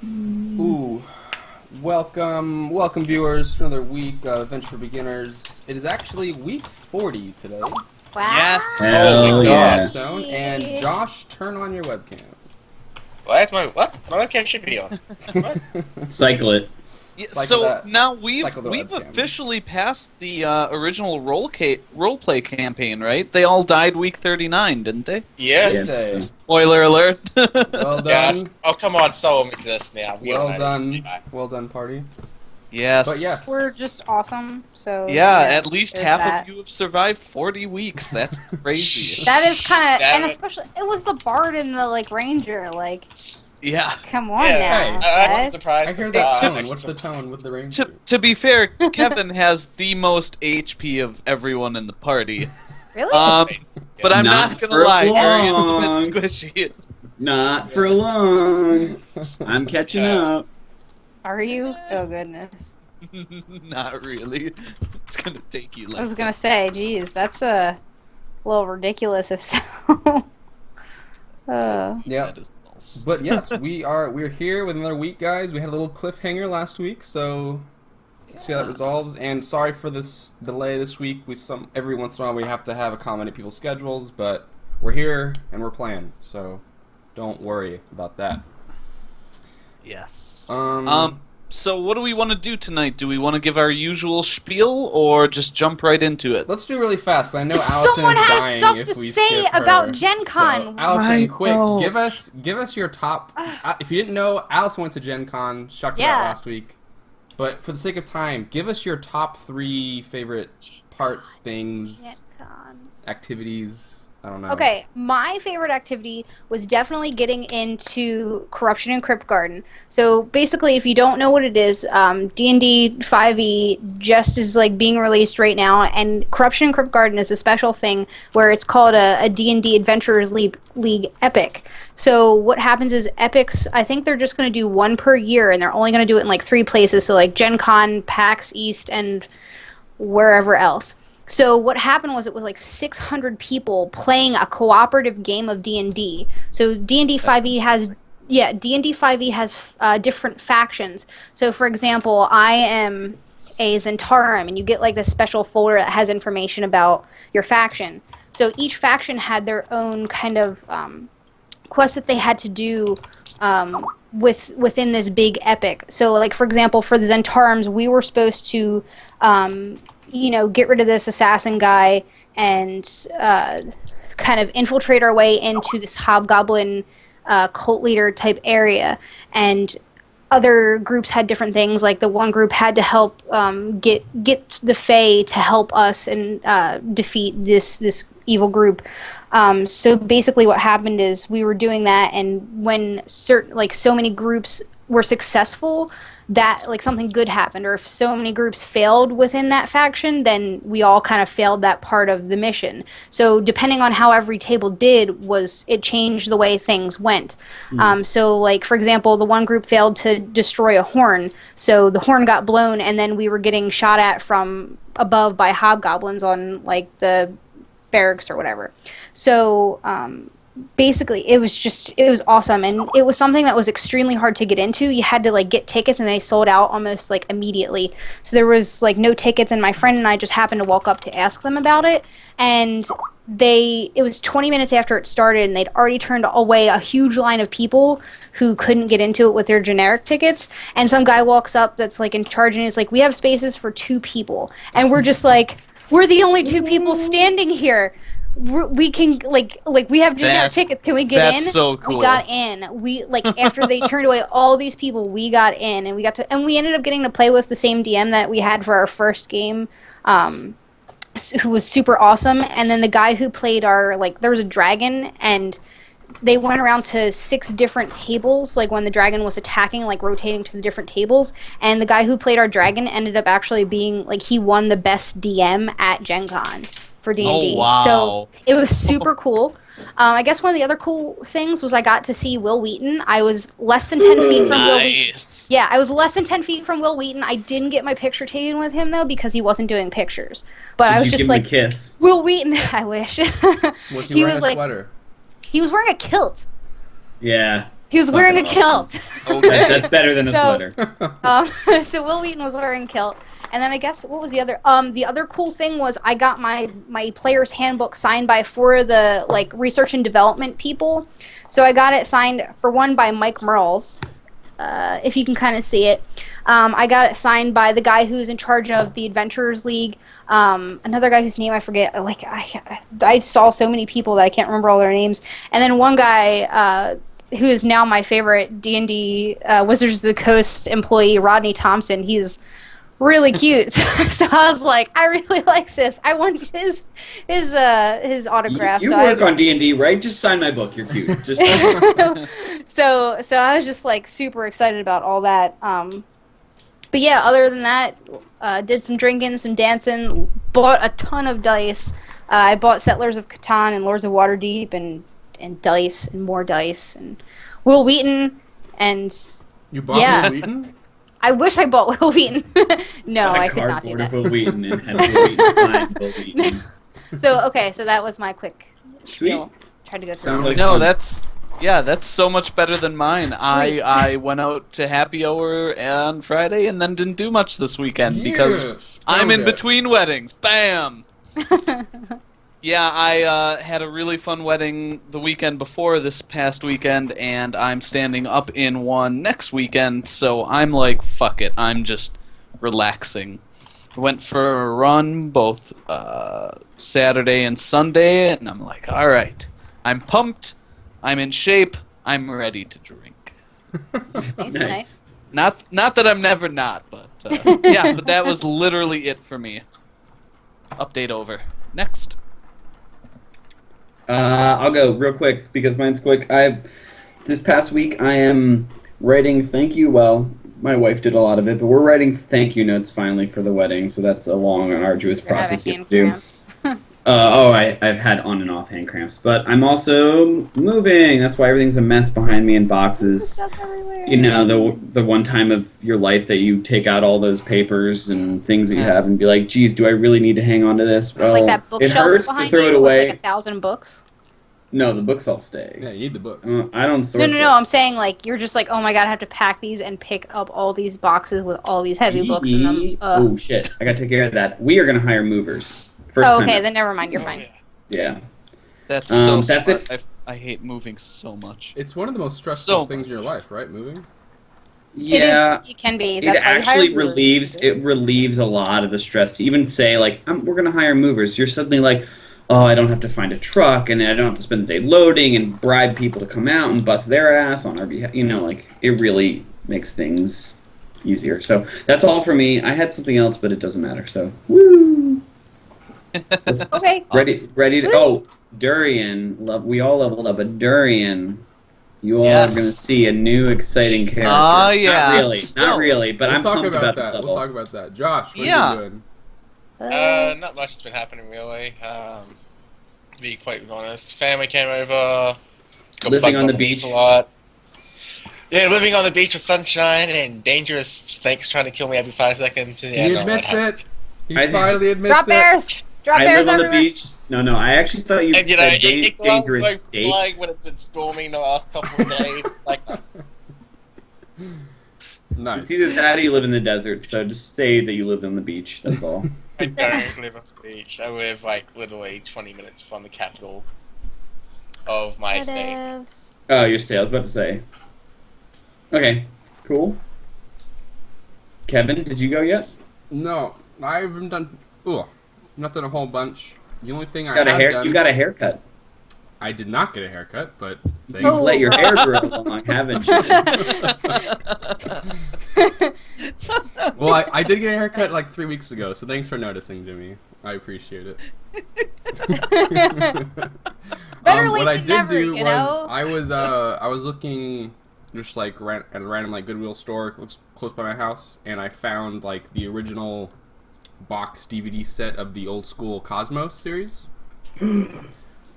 Ooh, welcome viewers to another week of Adventure for Beginners. It is actually week 40 today. Wow. Yes. Hell yeah. Stone, and Josh, turn on your webcam. What? My webcam should be on. What? Cycle it. Yeah, Cycle so that. now we've Cycle the webcam. officially passed the original roleplay campaign, right? They all died week 39, didn't they? Yeah. Yeah. Today. Spoiler alert. Well Yes. done. Oh, come on, so exist now. We Well don't done. know. Well done, party. Yes. But yes. We're just awesome, so... Yeah, at least there's half that. of you have survived 40 weeks. That's crazy. That is kind of... That- And especially... It was the bard and the, Ranger, Yeah. Come on Yeah, now, hey, I'm guys. surprised. I hear that Uh, tone. What's the tone with the ranger? To be fair, Kevin has the most HP of everyone in the party. Really? But I'm Not not gonna for lie, long. Arian's a bit squishy. Not for long. I'm catching up. Are you? Oh, goodness. Not really. It's gonna take you like I was gonna say, geez, that's a little ridiculous if so. Yeah. That is false. But yes, we're here with another week, guys. We had a little cliffhanger last week, so see how that resolves. And sorry for this delay this week. Every once in a while we have to have accommodate people's schedules, but we're here and we're playing, so don't worry about that. Yes. Um, So what do we want to do tonight? Do we want to give our usual spiel or just jump right into it? let's do really fast. I know Allison Someone is has dying stuff if to we say skip her. about Gen Con. So, Allison, Right, quick, no. give us your top. If you didn't know, Allison went to Gen Con, shocked Yeah. about last week. But for the sake of time, give us your top 3 favorite parts, things, Gen Con. activities. I don't know. Okay, my favorite activity was definitely getting into Corruption in Crypt Garden. So basically, if you don't know what it is, D&D 5e just is being released right now, and Corruption in Crypt Garden is a special thing where it's called a D&D Adventurers League Epic. So what happens is Epics, I think they're just going to do one per year, and they're only going to do it in 3 places, so Gen Con, PAX East, and wherever else. So what happened was it was 600 people playing a cooperative game of D&D. So D&D 5e has D&D 5e has different factions. So for example, I am a Zentarum, and you get this special folder that has information about your faction. So each faction had their own kind of quest that they had to do within this big epic. So for example, for the Zentarums, we were supposed to get rid of this assassin guy and kind of infiltrate our way into this hobgoblin cult leader type area. And other groups had different things. The one group had to help get the Fae to help us and defeat this evil group. So basically what happened is we were doing that, and when so many groups were successful, that something good happened, or if so many groups failed within that faction, then we all kind of failed that part of the mission. So depending on how every table did, it changed the way things went. So for example, the one group failed to destroy a horn, so the horn got blown, and then we were getting shot at from above by hobgoblins on the barracks or whatever. So basically it was awesome, and it was something that was extremely hard to get into. You had to get tickets, and they sold out almost immediately. So there was no tickets, and my friend and I just happened to walk up to ask them about it, and it was 20 minutes after it started, and they'd already turned away a huge line of people who couldn't get into it with their generic tickets. And some guy walks up that's in charge, and he's we have spaces for 2 people, and we're just we're the only 2 people standing here. We can we have generic tickets. Can we get in? That's so cool. We got in. We after they turned away all these people, we got in, and we ended up getting to play with the same DM that we had for our first game, who was super awesome. And then the guy who played our there was a dragon, and they went around to 6 different tables when the dragon was attacking, rotating to the different tables. And the guy who played our dragon ended up actually being he won the best DM at Gen Con for D&D. Oh, wow. So it was super cool. I guess one of the other cool things was I got to see Will Wheaton. I was less than 10 feet from Will Wheaton. Nice. Yeah, I was less than 10 feet from Will Wheaton. I didn't get my picture taken with him, though, because he wasn't doing pictures. But I was Did you just give him a kiss? Will Wheaton, I wish. Was he He wearing was a sweater? He was wearing a kilt. Yeah. He was wearing a Fucking awesome. kilt. Okay. That's better than a So- sweater. So Will Wheaton was wearing kilt, and then I guess what was the other? The other cool thing was I got my player's handbook signed by 4 of the like research and development people. So I got it signed for one by Mike Merles, if you can kind of see it. I got it signed by the guy who's in charge of the Adventurers League. Another guy whose name I forget. Like I saw so many people that I can't remember all their names. And then one guy. Who is now my favorite D&D Wizards of the Coast employee, Rodney Thompson. He's really cute. So I was like, I really like this. I want his autograph. You so work on D&D, right? Just sign my book. You're cute. Just so I was just like super excited about all that. But yeah, other than that, did some drinking, some dancing, bought a ton of dice. I bought Settlers of Catan and Lords of Waterdeep and dice and more dice and Will Wheaton and You bought Yeah. Will Wheaton? I wish I bought Will Wheaton. No, Got a I could not do cardboard of that. Will Wheaton and had Will Wheaton sign Will Wheaton. So that was my quick Sweet. spiel. Tried to go through. Sounds like No, fun. that's so much better than mine. Great. I went out to happy hour on Friday and then didn't do much this weekend because Yes, I'm in okay. between weddings. Bam! Yeah, I had a really fun wedding the weekend before this past weekend, and I'm standing up in one next weekend, so I'm like, fuck it, I'm just relaxing. Went for a run both Saturday and Sunday, and I'm like, alright, I'm pumped, I'm in shape, I'm ready to drink. Nice. Not that I'm never not, but yeah, but that was literally it for me. Update over. Next. I'll go real quick because mine's quick. This past week I am writing thank you. Well, my wife did a lot of it, but we're writing thank you notes finally for the wedding. So that's a long and arduous You're having process you hand have to do. cramp. I've had on and off hand cramps, but I'm also moving. That's why everything's a mess behind me in boxes. Stuff everywhere. You know, the one time of your life that you take out all those papers and things that you Yeah. have and be like, geez, do I really need to hang on to this? Well, Like that it bookshelf hurts to behind throw you it away. with like 1,000 books. No, the books all stay. Yeah, you need the book. I don't sort No. I'm saying like you're just like, oh my god, I have to pack these and pick up all these boxes with all these heavy books in them. Oh shit! I got to take care of that. We are gonna hire movers. First Oh, time okay, out. then never mind. You're Oh, fine. yeah. Yeah. That's so that's smart. it. I hate moving so much. It's one of the most stressful So things in your life, right? Moving? Yeah. It is. It can be. It That's why you hire actually movers. relieves a lot of the stress. To even say like we're gonna hire movers, you're suddenly like, oh, I don't have to find a truck and I don't have to spend the day loading and bribe people to come out and bust their ass on our behalf. You know, like it really makes things easier. So that's all for me. I had something else, but it doesn't matter. So woo. Let's- Okay. Ready to. Oh, Durian. We all leveled up, but Durian. You all Yes. are going to see a new exciting character. Ah, yeah. Not really, So- not really, but We'll I'm talk pumped about about this that. level. We'll talk about that. Josh, what Yeah. are you doing? Not much has been happening really. To be quite honest, family came over. Got Living bugged on the beach beach. a lot. Yeah, living on the beach with sunshine and dangerous snakes trying to kill me every 5 seconds. Yeah, he no, admits that it. He I- finally admits Drop it. bears. Drop I bears live on the everywhere. beach. No, I actually thought you And you know, said it dangerous goes like flying states. when it's been storming the last couple of days. Like, Nice. It's either that or you live in the desert, so just say that you live on the beach. That's all. I don't live on the beach. I live like literally 20 minutes from the capital of my state. Whatevs. Oh, your stay. I was about to say. Okay, cool. Kevin, did you go yet? No, I haven't done. Ooh, not done a whole bunch. The only thing I Got a have hair. done, You got a haircut. I did not get a haircut, but You've thanks. Oh. let your hair grow long, haven't you? Well, I did get a haircut like 3 weeks ago, so thanks for noticing, Jimmy. I appreciate it. Better late what I than did never, do you was know? I was looking just like at a random like Goodwill store close by my house, and I found like the original box DVD set of the old school Cosmos series.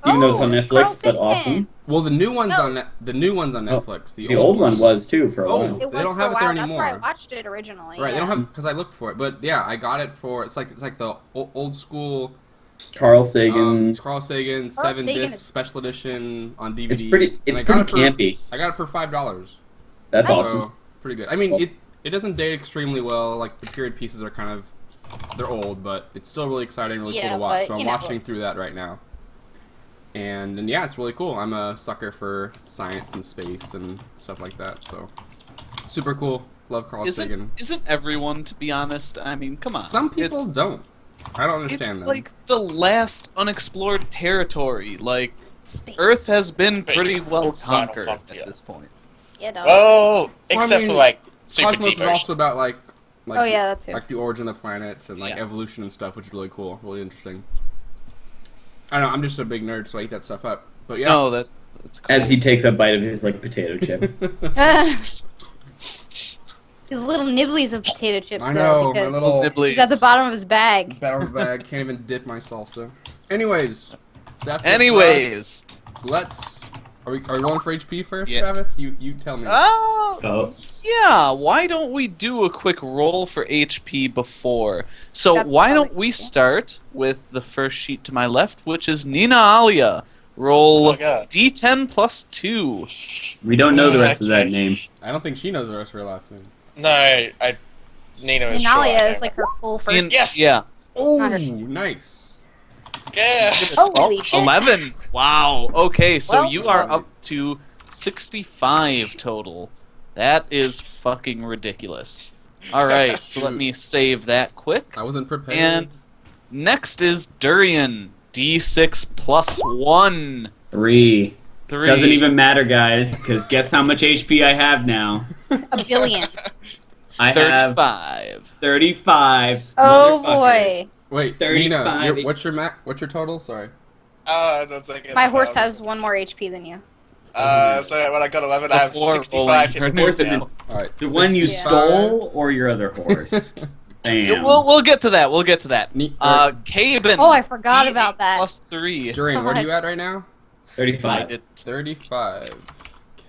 Even though it's on it's Netflix, Carl but Sagan. awesome. Well, the new one's No. on the new one's on Oh, Netflix. The old one was too for a Oh. while. It They was don't for have a it there while. That's where I anymore. watched it originally. Right, yeah. they don't have because I looked for it, but yeah, I got it for it's like the old school Carl Sagan. it's Carl Sagan Carl 7 Sagan disc is- special edition on DVD. It's pretty. and It's I got pretty it for- campy. I got it for $5. That's Nice. awesome. So, pretty good. I mean, it doesn't date extremely well. Like, the period pieces are kind of, they're old, but it's still really exciting, really cool Yeah, to watch. but, So I'm you know. watching through that right now. And yeah, it's really cool. I'm a sucker for science and space and stuff like that. So super cool. Love Carl Sagan. Isn't everyone, to be honest? I mean, come on. Some people don't. I don't understand It's them. like the last unexplored territory. Like, Space. Earth has been Space. pretty well Final conquered frontier. at this point. Yeah, dog. Well, except I mean, for like super Cosmos deep is also ocean. about like Oh, yeah, that too. like the origin of the planets and like Yeah. evolution and stuff, which is really cool, really interesting. I don't know. I'm just a big nerd, so I eat that stuff up. But yeah. No, that's cool. As he takes a bite of his like potato chip. His little nibblies of potato chips, I though, know, my because little Nibblies. he's at the bottom of his bag. battle bag. Can't even dip my salsa. Anyways, that's it for Anyways. us. Let's. Are we going for HP first, Yeah. Travis? You tell me. Oh, Oh, yeah. Why don't we do a quick roll for HP before? So That's why probably don't we cool. start with the first sheet to my left, which is Nina Alia. Roll Oh, God. D10 plus 2. we don't know the rest of that name. I don't think she knows the rest of her last name. No, Nina is sure. Nalia I is like her full first. In- Yes! Yeah. Oh, Not her- nice. Yeah. Holy shit. 11. Wow. Okay, so Well, you are up to 65 total. That is fucking ridiculous. All right, so let me save that quick. I wasn't prepared. And next is Durian. D6 plus 1. 3. 3. Doesn't even matter, guys, because guess how much HP I have now? A billion. I have 35. 35. Oh, motherfuckers. boy. Wait, 35. Nina, what's your total? Sorry. That's like My horse has one more HP than you. So when I got 11, I have Before 65 rolling hit her points horse is now. All right. The one you 65. stole or your other horse? Damn. We'll get to that. We'll get to that. Caben. Oh, I forgot D8 about that. Plus 3. Durian, what are God. you at right now? 35. It- 35.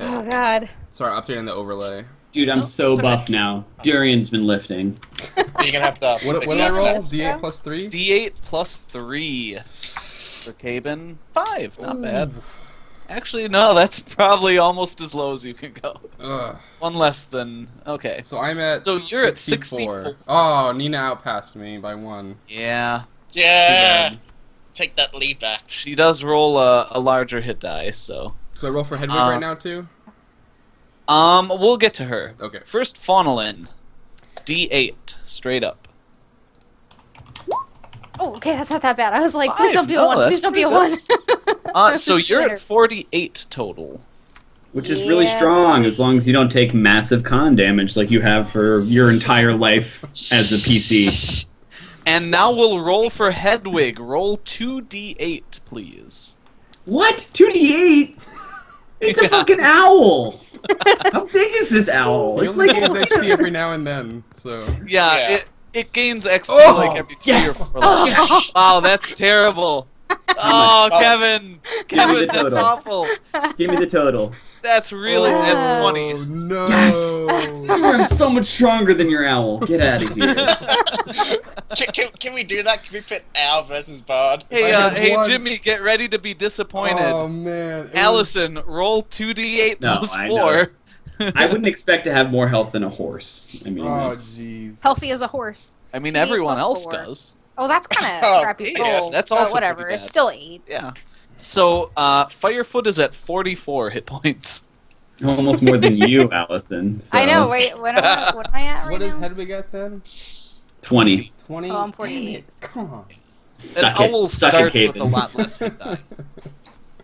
Oh, Okay. God. Sorry, updating the overlay. Dude, I'm No, so it's okay. buff now. Durian's been lifting. You're gonna have to. What fix did I that. roll? That's D8 true. plus 3? D8 plus 3. For Caben, 5. Not bad. Actually, no, that's probably almost as low as you can go. Ugh. One less than. Okay. So I'm at So you're at 64. Oh, Nina outpassed me by 1. Yeah. Too Yeah. bad. Take that lead back. She does roll a larger hit die, so. So I roll for Hedwig Uh, right now too? We'll get to her. Okay. First, Faunalin. D8, straight up. Oh, okay, that's not that bad. I was like, please 5, don't be a no, 1. that's Please don't be a pretty 1. So you're Later. at 48 total. Which is really Yeah. strong as long as you don't take massive con damage like you have for your entire life as a PC. And now we'll roll for Hedwig. Roll 2d8, please. What? 2d8? It's a Yeah. fucking owl! How big is this owl? He It's only like gains HP every now and then, so. Yeah, Yeah. It gains XP Oh, like every 3 yes. or 4 levels. Wow, that's terrible. Oh, Kevin! Give me Kevin, the that's total. awful. Give me the total. That's really, that's Oh. 20. No. Yes! I'm so much stronger than your owl. Get out of here. Can we do that? Can we put Owl versus Bard? Hey, I had hey, one- Jimmy, get ready to be disappointed. Oh man. It was- Allison, roll 2d8 No, plus I 4. I wouldn't expect to have more health than a horse. I mean, Oh that's- jeez. Healthy as a horse. I mean, 2d8 everyone plus else 4. does. Oh, that's kind of Oh, crappy yeah, roll. that's but also whatever. pretty It's bad. still 8. Yeah. So, Firefoot is at 44 hit points. almost more than you, Allison. So I know. Wait, what am I at right What is now? Hedwig at then? 20. 20? Oh, I'm Dang 48. it, come on. Suck An owl it. Suck it, starts with a Haven. lot less hit die.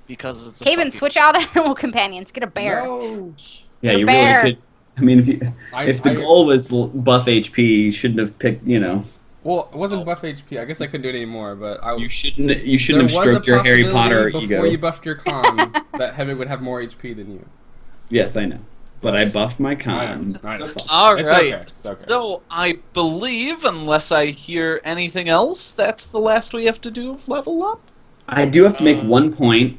Because it's a Caven, fucking- switch out animal companions. Get a bear. No. Yeah, A you bear. really could. I mean, if the goal was buff HP, you shouldn't have picked. You know, Well, it wasn't buff HP. I guess I couldn't do it anymore, but I. you shouldn't. You there shouldn't have was a stroked your Harry Potter possibility ego. before you buffed your con that Hedwig would have more HP than you. Yes, I know. But I buffed my I con. know. I know. All It's right. okay, it's okay. So I believe, unless I hear anything else, that's the last we have to do of level up. I do have to make 1 point.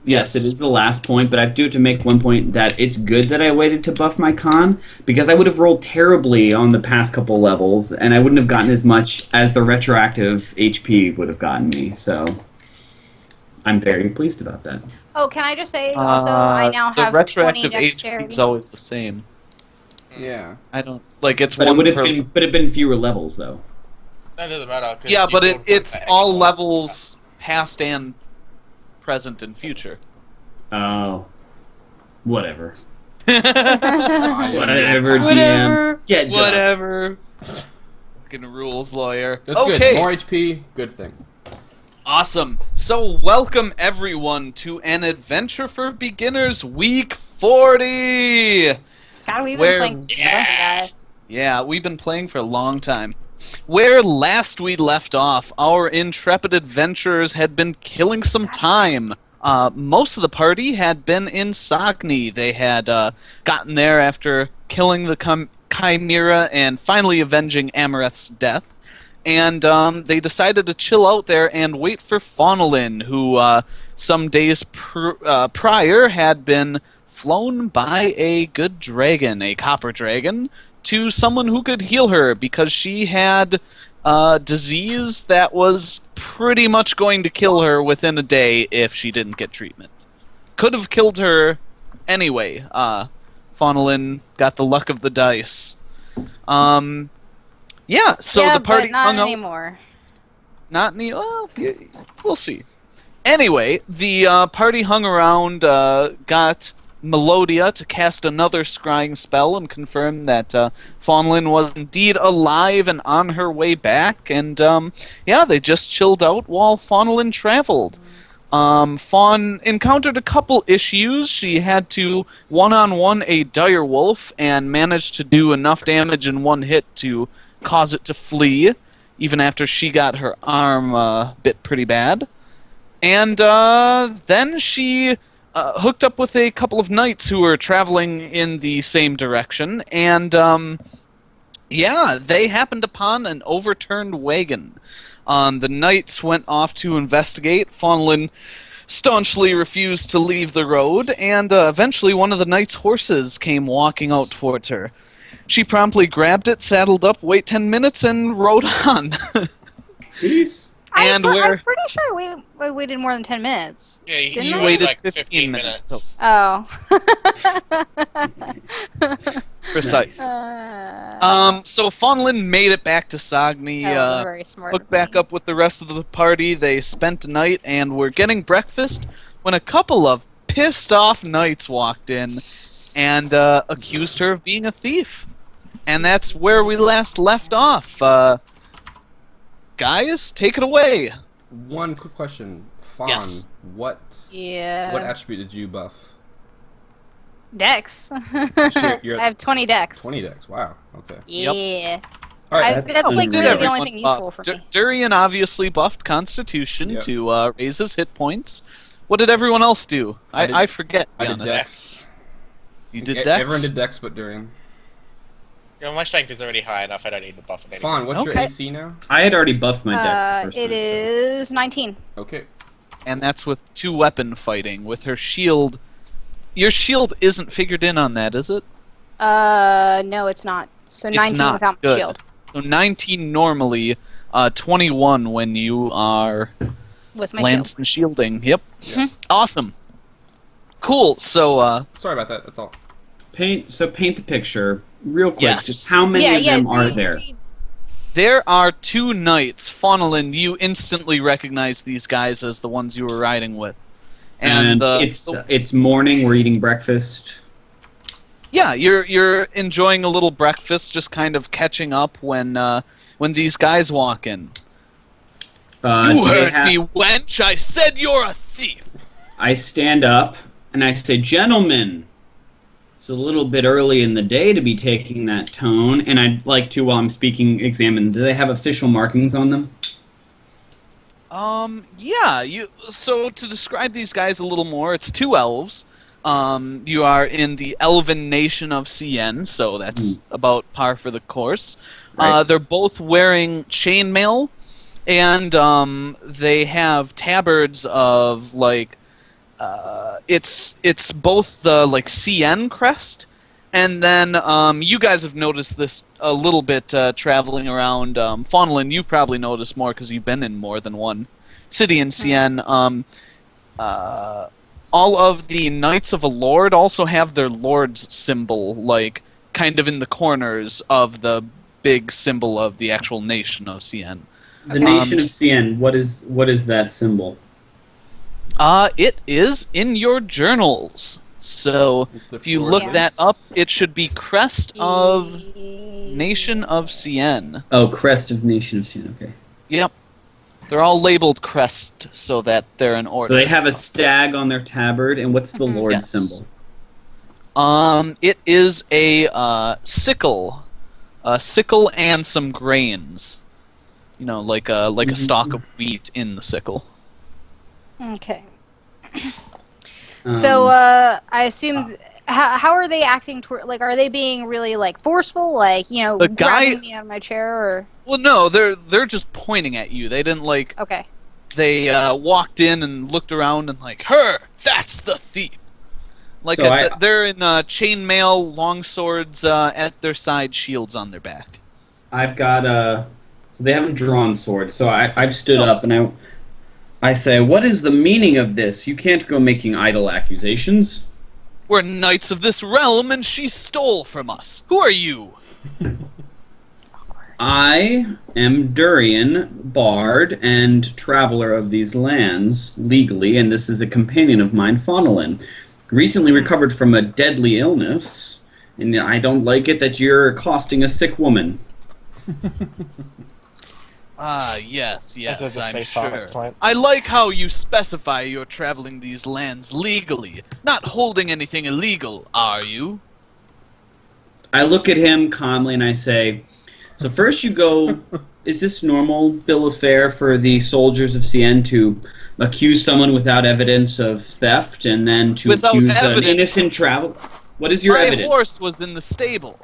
Yes, Yes. it is the last point, but I do have to make 1 point that it's good that I waited to buff my con because I would have rolled terribly on the past couple levels, and I wouldn't have gotten as much as the retroactive HP would have gotten me. So I'm very pleased about that. Oh, can I just say also, I now the have 20 retroactive HP dexterity. is always the same. Yeah. I don't like it's But it one would have per. been fewer levels though. That doesn't matter. 'Cause Yeah, you but still it's get the all extra- levels past and present and future. Oh, whatever. I- Whatever, DM. Whatever. Get done. Whatever. Fucking rules lawyer. That's Okay. good. More HP, good thing. Awesome. So welcome everyone to an Adventure for Beginners Week 40. God, we've Where- been playing forever, guys. Yeah, we've been playing for a long time. Where last we left off, our intrepid adventurers had been killing some time. Most of the party had been in Sagni. They had gotten there after killing the Chimera and finally avenging Amareth's death. And they decided to chill out there and wait for Faunalin, who some days prior had been flown by a good dragon, a copper dragon, to someone who could heal her because she had disease that was pretty much going to kill her within a day if she didn't get treatment. Could have killed her anyway. Faunalin got the luck of the dice. Yeah, so yeah, the party but not hung out. anymore. Not any. Well, we'll see. Anyway, the party hung around, got Melodia to cast another scrying spell and confirm that Faunalin was indeed alive and on her way back. And yeah, they just chilled out while Faunalin traveled. Fawn encountered a couple issues. She had to one-on-one a dire wolf and managed to do enough damage in one hit to cause it to flee, even after she got her arm bit pretty bad. And then she hooked up with a couple of knights who were traveling in the same direction, and yeah, they happened upon an overturned wagon. The knights went off to investigate. Faunalin staunchly refused to leave the road, and eventually one of the knights' horses came walking out towards her. She promptly grabbed it, saddled up, wait 10 minutes, and rode on. Peace. And I'm where- pretty sure I waited more than 10 minutes. Yeah, Didn't you I? waited Waited like 15 minutes. Oh. Precise. So Faunalin made it back to Sagni. That was very smart. Hooked of back me. up with the rest of the party. They spent the night and were getting breakfast when a couple of pissed off knights walked in and accused her of being a thief. And that's where we last left off. Guys, take it away. One quick question. Fawn, Yes. what Yeah. attribute did you buff? Dex. you're I have 20 dex. 20 decks. Wow. Okay. Yeah. Alright. That's like unreal. really the only thing useful for me. Durian obviously buffed Constitution Yep. to raise his hit points. What did everyone else do? I did- I forget. to I be did honest. Dex. You did E- Dex? Everyone did Dex but Durian. Yeah, my strength is already high enough. I don't need to buff it anymore. Fawn, what's your Okay. AC now? I had already buffed my dex the first It time, so- is 19. Okay. And that's with two weapon fighting. With her shield. Your shield isn't figured in on that, is it? No, it's not. So It's 19 not. without Good. the shield. So 19 normally, 21 when you are With my lance shield. and shielding. Yep. Mhm. Awesome. Cool. So, Sorry about that. That's all. paint the picture real quick. Yes. Just how many of them are there? there are two knights. Faunalin, you instantly recognize these guys as the ones you were riding with. And it's morning. We're eating breakfast. yeah, you're enjoying a little breakfast, just kind of catching up when these guys walk in. You Do they heard have- me, wench! I said you're a thief! I stand up and I say, "Gentlemen, it's a little bit early in the day to be taking that tone, and I'd like to, while I'm speaking, examine. Do they have official markings on them?" Yeah, so to describe these guys a little more, it's two elves. You are in the elven nation of Cien, so that's about par for the course. Right. They're both wearing chainmail, and they have tabards of like it's both the like CN crest, and then you guys have noticed this a little bit traveling around. Faunalin, you probably noticed more because you've been in more than one city in CN. All of the Knights of a Lord also have their Lord's symbol like kind of in the corners of the big symbol of the actual nation of CN. The nation of CN. What is that symbol? It is in your journals. So It's the if you Florida look Yes. that up, it should be Crest of Nation of CN. Oh, crest of nation of CN. Okay. Yep. They're all labeled Crest so that they're in order. So they have a stag on their tabard, and what's the Lord Yes. symbol? It is a sickle. A sickle and some grains. You know, like a stalk of wheat in the sickle. Okay. Um, So I assume how are they acting toward, like, are they being really like forceful, like, you know, The guy- grabbing me out of my chair, or Well, no, they're just pointing at you. They didn't like. okay. They walked in and looked around and like, her, that's the thief. Like So I said, they're in chainmail, long swords at their side, shields on their back. I've got so they haven't drawn swords. So I've stood up and I say, what is the meaning of this? You can't go making idle accusations. We're knights of this realm, and she stole from us. Who are you? I am Durian, bard and traveler of these lands legally, and this is a companion of mine, Faunolin. Recently recovered from a deadly illness, and I don't like it that you're accosting a sick woman. Ah, yes, That's a I'm safe farm at sure. this point. I like how you specify you're traveling these lands legally, not holding anything illegal, are you? I look at him calmly and I say, so first you go, is this normal bill of fare for the soldiers of CN to accuse someone without evidence of theft and then to Without accuse an evidence? innocent traveler? What is your My evidence? horse was in the stable.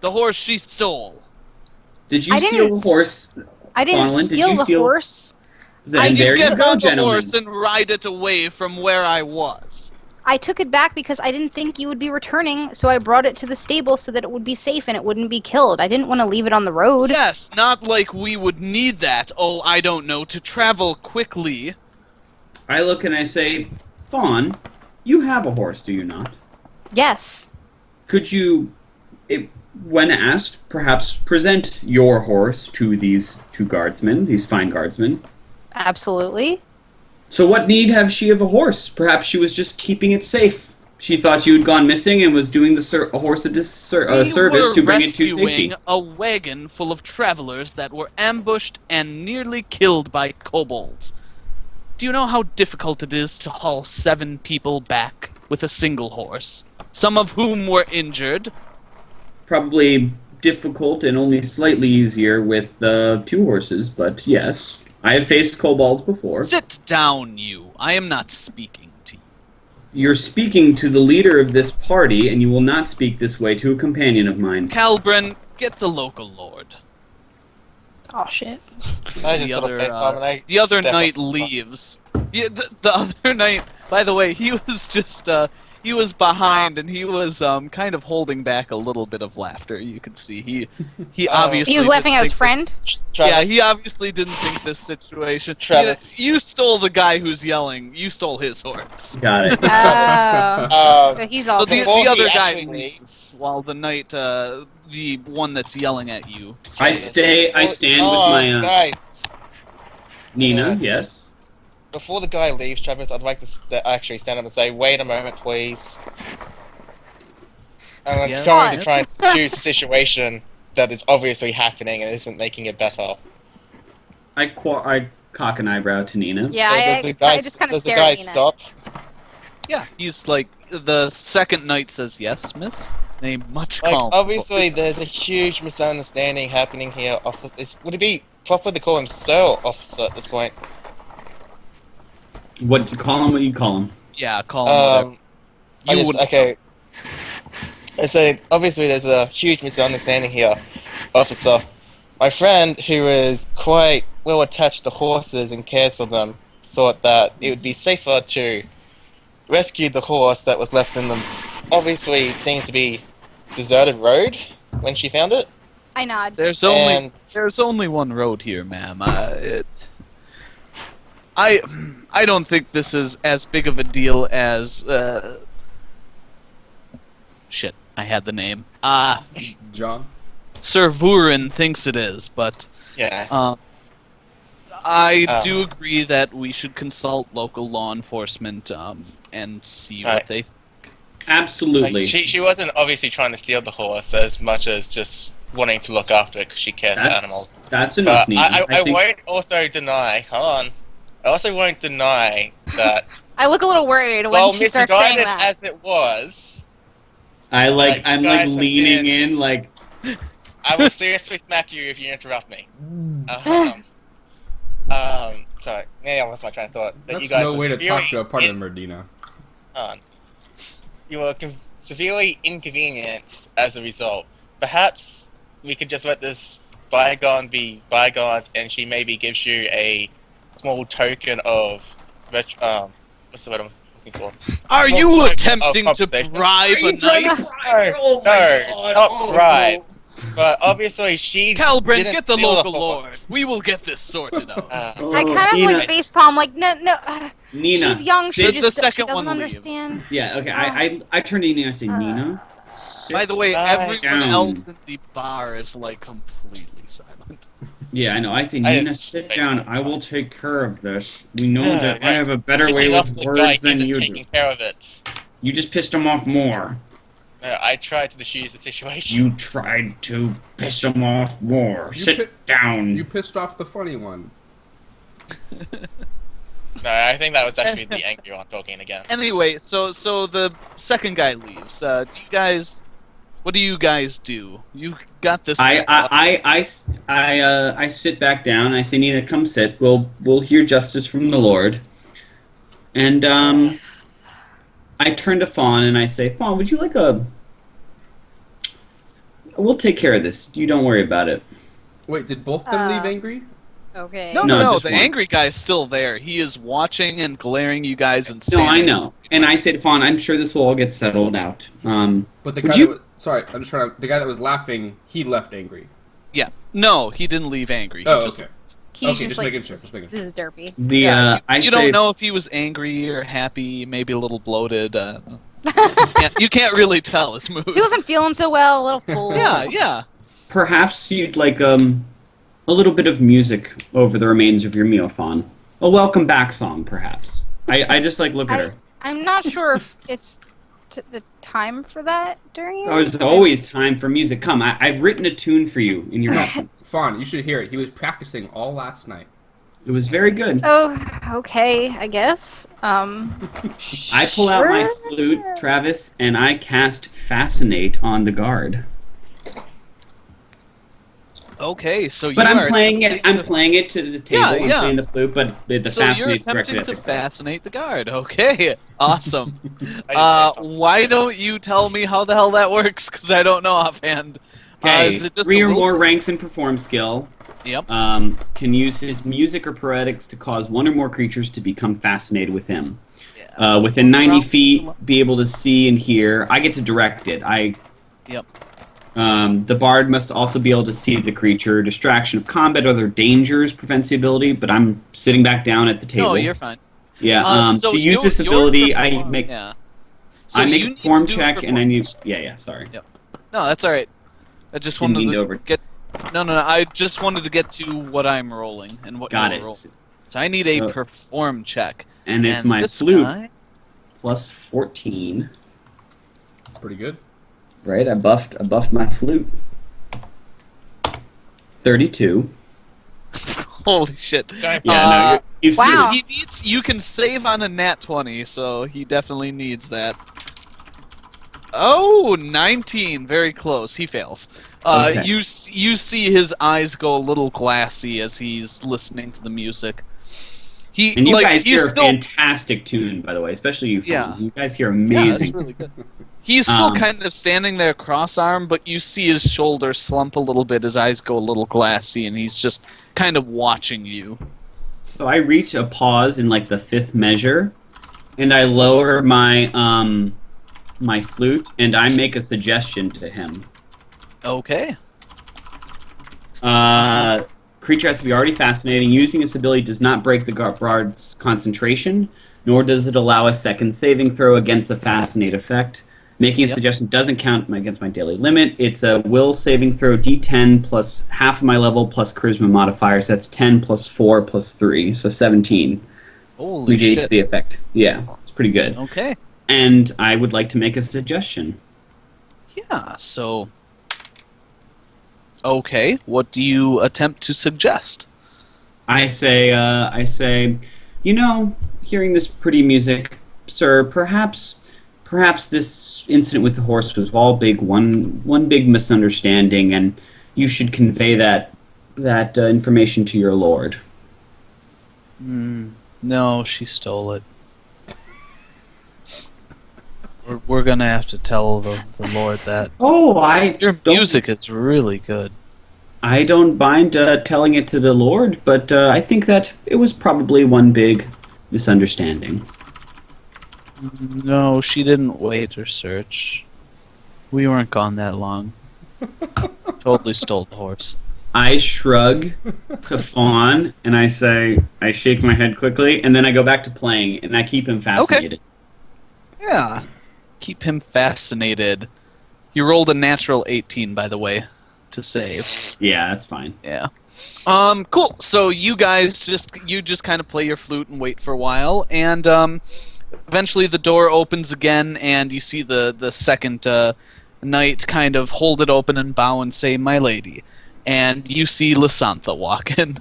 The horse she stole. Did you I steal didn't a horse? I didn't Faunolin, did steal you the steal- horse. Then I there Just you get go, on the gentlemen. horse and ride it away from where I was. I took it back because I didn't think you would be returning, so I brought it to the stable so that it would be safe and it wouldn't be killed. I didn't want to leave it on the road. Yes, not like we would need that, oh, I don't know, to travel quickly. I look and I say, Fawn, you have a horse, do you not? Yes. Could you, when asked, perhaps present your horse to these two guardsmen, these fine guardsmen? Absolutely. So what need have she of a horse? Perhaps she was just keeping it safe. She thought you had gone missing and was doing the a horse a service to bring it to rescuing safety. a wagon full of travelers that were ambushed and nearly killed by kobolds. Do you know how difficult it is to haul 7 people back with a single horse, some of whom were injured? Probably difficult and only slightly easier with 2 horses, but yes. I have faced kobolds before. Sit down, you. I am not speaking to you. You're speaking to the leader of this party, and you will not speak this way to a companion of mine. Calbrin, get the local lord. Oh shit. I The just sort of other, face palm and I the other step knight up. leaves. Yeah, the other knight, by the way, he was just, he was behind and he was kind of holding back a little bit of laughter. You could see he Oh. obviously He was laughing didn't at his think friend? this- Travis. yeah, he obviously didn't think this situation. Travis. You stole the guy who's yelling. You stole his horse. Got it. Oh. Um, So he's all So the, pissed. Before the other he guy actually leaves, leaves. while the knight, the one that's yelling at you. I stand with my guys. Nina, yes. Before the guy leaves, Travis, I'd like to actually stand up and say, "Wait a moment, please." And I'm Yeah. going to try and Pause. diffuse a situation that is obviously happening and isn't making it better. I cock an eyebrow to Nina. Yeah, So I does the guy, just kind of does the stare guy at Nina. stop? Yeah, he's like the second knight says yes, miss. In a much Like, calmer obviously, voice. there's a huge misunderstanding happening here. Would it be proper to call him sir, officer, at this point? What you call him? What you call him? Yeah, call him whatever. I You just, would okay. So obviously, there's a huge misunderstanding here, officer. My friend, who is quite well attached to horses and cares for them, thought that it would be safer to rescue the horse that was left in the obviously it seems to be deserted road when she found it. I nod. There's And only one road here, ma'am. I don't think this is as big of a deal as shit. I had the name. John? Sir Vurin thinks it is, but Yeah. I do agree that we should consult local law enforcement and see what Right. they. Absolutely. Like, she wasn't obviously trying to steal the horse as much as just wanting to look after it because she cares for animals. That's enough, But Nina. I think won't also deny. Hold on. I also won't deny that. I look a little worried when Well, she starts saying misguided that. as it was, I'm you like guys have leaning been- in, like I will seriously smack you if you interrupt me. Sorry. Yeah, what's my train of thought? That That's you guys no were way to talk severely to a part of Merdina. You were severely inconvenienced as a result. Perhaps we could just let this bygone be bygones, and she maybe gives you a small token of what's the word I'm looking for? Are Small you token of attempting to compensation. bribe a knight? Oh my No, God. not Oh, bribe. no. But obviously she Calbrin, didn't get the steal local horse. lord. We will get this sorted out. Oh, I kind of Nina, like facepalm, like no. Nina, She's young. She sit- The just she second doesn't one leaves. understand. Yeah, okay. I turned to Nina and I said, Nina. Sit By the way, Right. everyone down. else in the bar is like completely silent. Yeah, I know. I say, I Nina, just- sit I down. just- I will take care of this. We know Yeah, that I yeah. have a better way Pissing off with the guy words than isn't you do. taking care of it. You just pissed him off more. I tried to diffuse the situation. You tried to piss him off more. You Sit pi- down. You pissed off the funny one. No, I think that was actually the angry one talking again. Anyway, so the second guy leaves. What do you guys do? You got this. I sit back down. I say, Nina, come sit. We'll hear justice from the Lord. And I turn to Fawn and I say, Fawn, would you like a? We'll take care of this. You don't worry about it. Wait, did both of them leave angry? Okay. No, No, no, just the one. angry guy's still there. He is watching and glaring you guys and No, standing. I know. And I say to Fawn, I'm sure this will all get settled out. But the Would guy you- that was, sorry, I'm just trying to, the guy that was laughing, he left angry. Yeah. No, he didn't leave angry. He Oh, just, okay. He's Okay, just just like, making sure, just making sure. this is derpy. The Yeah, I you say, don't know if he was angry or happy, maybe a little bloated. You can't really tell his mood. He wasn't feeling so well, a little fool. Yeah. perhaps you'd like a little bit of music over the remains of your meal, Fawn. A welcome back song, perhaps. I just like look at her. I'm not sure if it's the time for that during it. There's always time for music. Come, I've written a tune for you in your absence. Fawn, you should hear it. He was practicing all last night. It was very good. Oh, okay, I guess. I pull out my flute, Travis, and I cast Fascinate on the guard. Okay, so But you I'm are playing it. attempting I'm playing it to the table. Yeah, I'm yeah. playing the flute, but the So you're Fascinate's directed attempting at to the guard. fascinate the guard. Okay, awesome. I just Why don't you tell me how the hell that works? Because I don't know offhand. Okay, Is it just 3 a or will more save? ranks in perform skill. Yep. Can use his music or poetics to cause one or more creatures to become fascinated with him. Within 90 feet, be able to see and hear. I get to direct it. Yep. The bard must also be able to see the creature. Distraction of combat or other dangers prevents the ability, but I'm sitting back down at the table. No, you're fine. Yeah. So to use this your ability, I perform- make Yeah. So I make you a need to form do a check, and I need. performance. Yeah. Sorry. No, that's all right. I just Didn't wanted mean to to over- get. No. I just wanted to get to what I'm rolling and what Got you're it. rolling. So I need a So- perform check. And it's my this flute guy- plus 14. That's pretty good. Right, I buffed my flute. 32. Holy shit. Don't Yeah, no, he's wow. He needs. You can save on a nat 20, so he definitely needs that. Oh, 19, very close. He fails. Okay. You see his eyes go a little glassy as he's listening to the music. He And you like guys he's hear still a fantastic tune, by the way, especially you. Fawn. Yeah. You guys hear yeah, that's amazing. really good. He's still Um, kind of standing there cross-armed, but you see his shoulders slump a little bit, his eyes go a little glassy, and he's just kind of watching you. So I reach a pause in like the 5th measure, and I lower my my flute, and I make a suggestion to him. Okay. Creature has to be already fascinating. Using this ability does not break the bard's concentration, nor does it allow a second saving throw against a fascinate effect. Making a Yep. suggestion doesn't count against my daily limit. It's a will saving throw D10 plus half of my level plus charisma modifier. So that's 10 plus 4 plus 3, so 17. Holy Negates shit. the effect. Yeah, it's pretty good. Okay. And I would like to make a suggestion. Yeah, so. Okay, what do you attempt to suggest? I say, you know, hearing this pretty music, sir, perhaps this incident with the horse was all one big misunderstanding, and you should convey that information to your lord. No, she stole it. We're gonna have to tell the Lord that. Oh, Your music is really good. I don't mind telling it to the lord, but I think that it was probably one big misunderstanding. No, she didn't wait or search. We weren't gone that long. Totally stole the horse. I shrug to Fawn, and I shake my head quickly, and then I go back to playing, and I keep him fascinated. Yeah. Keep him fascinated. You rolled a natural 18, by the way, to save. Yeah, that's fine. Yeah. Cool. So you guys just kind of play your flute and wait for a while, and eventually the door opens again, and you see the second knight kind of hold it open and bow and say, "My lady," and you see Lysantha walk in.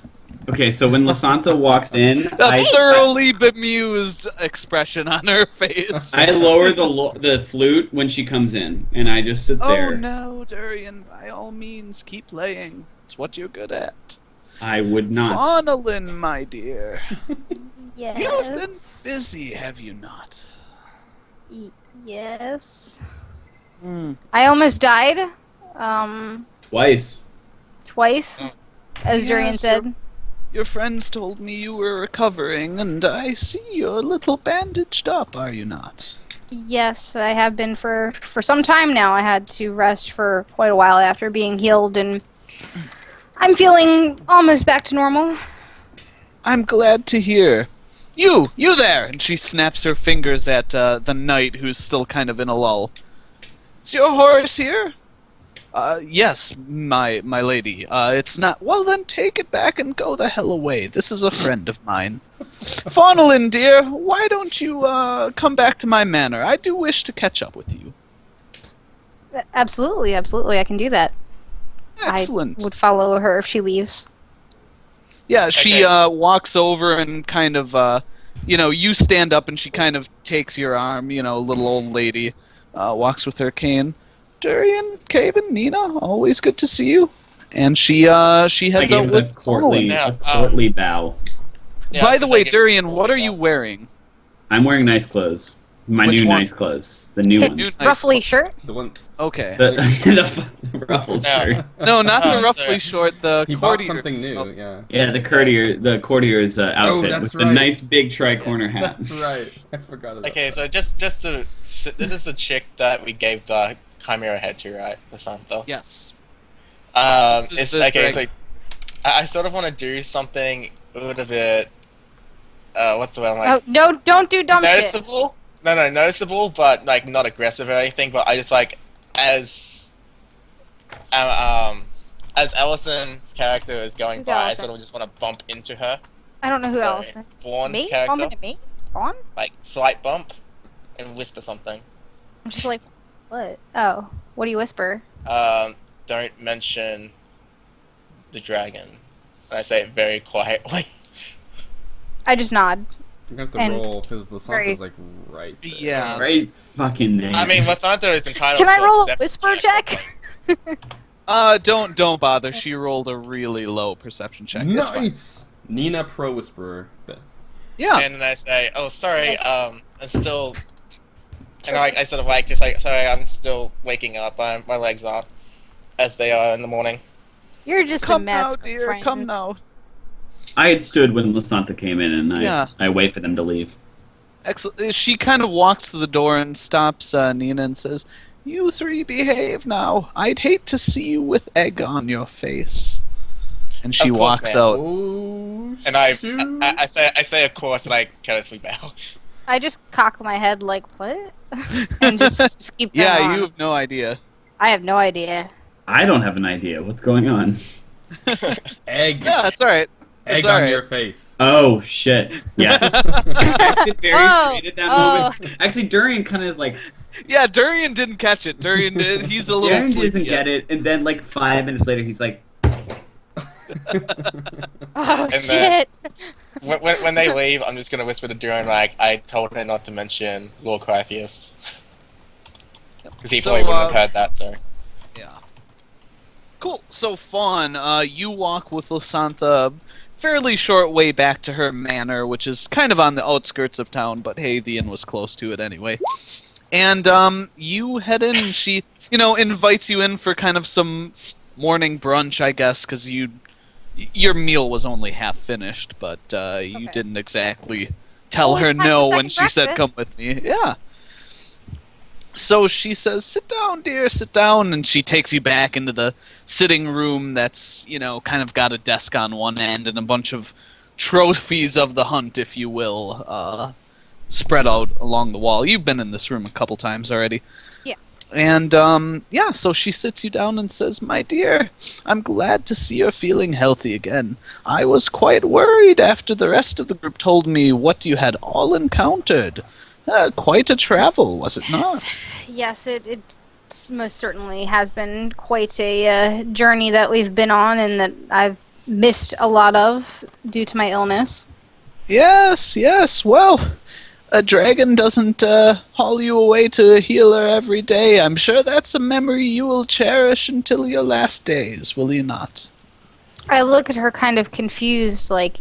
Okay, so when Lysantha walks in, A thoroughly bemused expression on her face. I lower the flute when she comes in, and I just sit there. Oh no, Durian! By all means, keep playing. It's what you're good at. I would not. Faunalin, my dear. Yes. You've been busy, have you not? Yes. Hmm. I almost died. Twice. Twice, as Yes, Durian said. Your friends told me you were recovering, and I see you're a little bandaged up, are you not? Yes, I have been for some time now. I had to rest for quite a while after being healed, and I'm feeling almost back to normal. I'm glad to hear. You there! And she snaps her fingers at the knight, who's still kind of in a lull. Is your horse here? Yes, my lady. It's not. Well, then take it back and go the hell away. This is a friend of mine. Faunalin, dear, why don't you come back to my manor? I do wish to catch up with you. Absolutely, I can do that. Excellent. I would follow her if she leaves. Yeah, she Okay. walks over and kind of, you stand up and she kind of takes your arm, little old lady, walks with her cane. Durian, Caven, Nina, always good to see you. And she I heads gave out him with a courtly, Yeah, a courtly bow. Yeah, By I was the gonna way, say, Durian, what are you wearing? I'm wearing nice clothes. My Which new ones? nice clothes. The new Hey, ones. Nice Ruffly clothes. shirt. The one Okay. The ruffled Yeah. shirt. No, not the Oh, roughly sorry. short, the he bought courtiers. something new. Oh, Yeah, Yeah, the courtier's outfit that's with the right. nice big tri-corner hat. that's right. I forgot about Okay, that. so just to this is the chick that we gave the Chimera head to, right? The Santa. Yes. This is It's the okay. It's dragon. like I sort of want to do something a little bit. What's the word? I'm Oh, like no, don't do dumb shit. noticeable. No, noticeable, but like not aggressive or anything. But I just like as Allison's character is going Who's by, I Allison? sort of just want to bump into her, I don't know who Sorry. else. Vaughn's Me? character. Bump into me? Vaughn? like slight bump, and whisper something. I'm just like, what? Oh, what do you whisper? Don't mention the dragon. And I say it very quietly. I just nod. You're gonna have to and roll because the very- is like right there. Yeah. Right fucking there. I mean, Lasanta is entitled Can I to roll a accept whisper check? Don't bother. She rolled a really low perception check. It's fine. Nice. Nina Pro Whisperer. Yeah. And then I say, "Oh, sorry. I'm still." And I sort of like just like, "Sorry, I'm still waking up. My legs aren't as they are in the morning." You're just Come a mess. now, with dear. friends. Come now. I had stood when Lasanta came in, and Yeah. I wait for them to leave. Excellent. She kind of walks to the door and stops Nina and says, "You three behave now. I'd hate to see you with egg on your face." And she Of course, walks ma'am. out. Oh, And I shoot. say, of course, and I carelessly bow. I just cock my head like, what? And just keep going Yeah, on. you have no idea. I have no idea. I don't have an idea. What's going on? Egg. Yeah, that's all right. Egg It's on alright. your face. Oh shit! Yes, I sit very Oh, straight at that oh. moment. Actually, Durian kind of is like Yeah, Durian didn't catch it. Durian did. He's a little Durian sleepy doesn't yet. get it, and then like 5 minutes later, he's like, Oh, then- shit. When they leave, I'm just gonna whisper to Duran like, I told her not to mention Lord Crypheus. Because he So, probably wouldn't have heard that, so. Yeah. Cool. So, Fawn, you walk with Lysantha fairly short way back to her manor, which is kind of on the outskirts of town, but hey, the inn was close to it anyway. And you head in. She, invites you in for kind of some morning brunch, I guess, because your meal was only half finished, but you Okay. didn't exactly tell Always her time for no second when she said, "Come breakfast." with me." Yeah. So she says, "Sit down, dear, sit down," and she takes you back into the sitting room that's, kind of got a desk on one end and a bunch of trophies of the hunt, if you will, spread out along the wall. You've been in this room a couple times already. Yeah. And, so she sits you down and says, "My dear, I'm glad to see you're feeling healthy again. I was quite worried after the rest of the group told me what you had all encountered. Quite a travel, was it not?" Yes, it most certainly has been quite a journey that we've been on and that I've missed a lot of due to my illness. Yes, well, a dragon doesn't haul you away to a healer every day. I'm sure that's a memory you will cherish until your last days, will you not? I look at her kind of confused, like,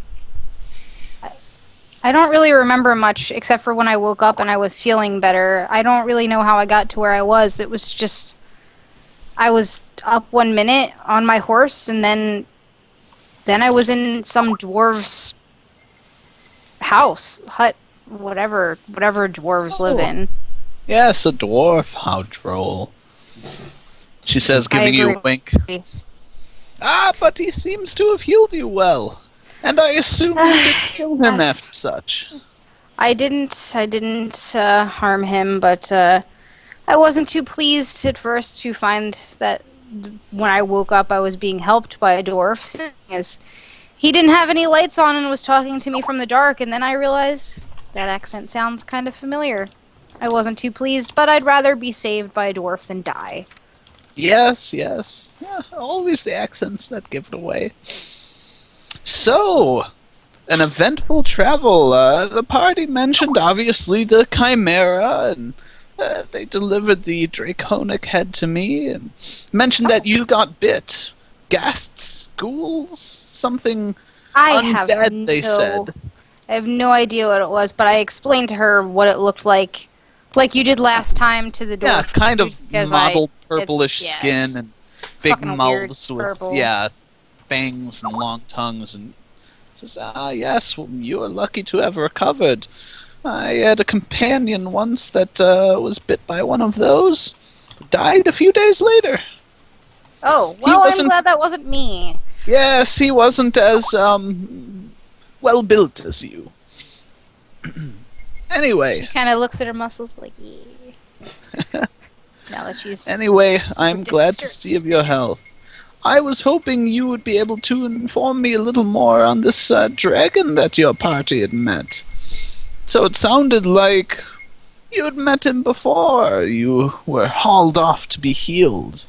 I don't really remember much except for when I woke up and I was feeling better. I don't really know how I got to where I was. It was just, I was up 1 minute on my horse and then I was in some dwarf's house, hut, whatever dwarves live Oh. in. Yes, a dwarf. How droll. She says, I giving you a agree. wink. Ah, but he seems to have healed you well. And I assume you did kill him Yes. after such. I didn't harm him, but I wasn't too pleased at first to find that when I woke up I was being helped by a dwarf, seeing as he didn't have any lights on and was talking to me from the dark, and then I realized that accent sounds kind of familiar. I wasn't too pleased, but I'd rather be saved by a dwarf than die. Yes. Yeah, always the accents that give it away. So, an eventful travel. The party mentioned, obviously, the Chimera, and they delivered the draconic head to me, and mentioned that you got bit. Ghasts, ghouls, something I have undead, they said. I have no idea what it was, but I explained to her what it looked like you did last time to the dwarf. Yeah, kind of because mottled it's- purplish yeah, skin it's and big fucking weird mouths with, purple. fangs and long tongues, and says, yes, well, you are lucky to have recovered. I had a companion once that was bit by one of those. Died a few days later. Oh, well, I'm wasn't- glad that wasn't me. Yes, he wasn't as, well built as you. Anyway. She kind of looks at her muscles like, yeah. Now that she's... Anyway, super I'm glad to dexterous. see of your health. I was hoping you would be able to inform me a little more on this dragon that your party had met. So it sounded like you'd met him before. You were hauled off to be healed.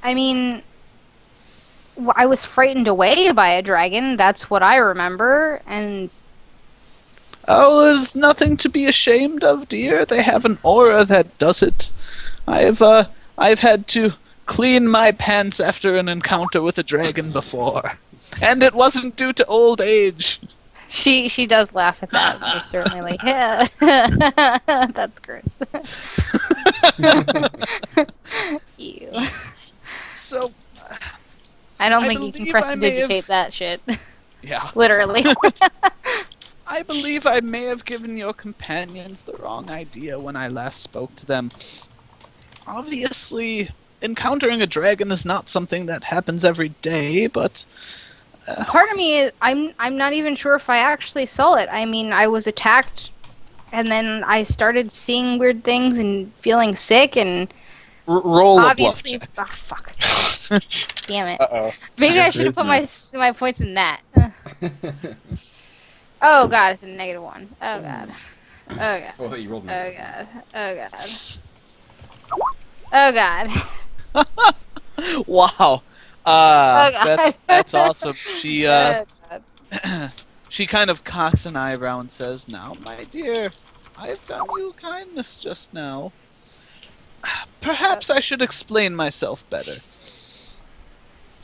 I mean, I was frightened away by a dragon. That's what I remember. And Oh, there's nothing to be ashamed of, dear. They have an aura that does it. I've had to clean my pants after an encounter with a dragon before. And it wasn't due to old age. she does laugh at that. But certainly like, yeah. That's gross. Ew. So, I don't I think you can believe I may have- prestidigitate that shit. yeah. Literally. I believe I may have given your companions the wrong idea when I last spoke to them. Obviously, encountering a dragon is not something that happens every day, but Part of me, I'm not even sure if I actually saw it. I mean, I was attacked, and then I started seeing weird things and feeling sick, and Roll obviously, a bluff check. fuck, damn it. Uh-oh. Maybe I should have put my points in that. Oh god, it's a -1. Oh god. Oh god. Oh, you rolled me. Oh god. Oh god. Oh god. Wow. Oh, God. That's awesome. She Oh god. she kind of cocks an eyebrow and says, "Now, my dear, I've done you a kindness just now. Perhaps I should explain myself better.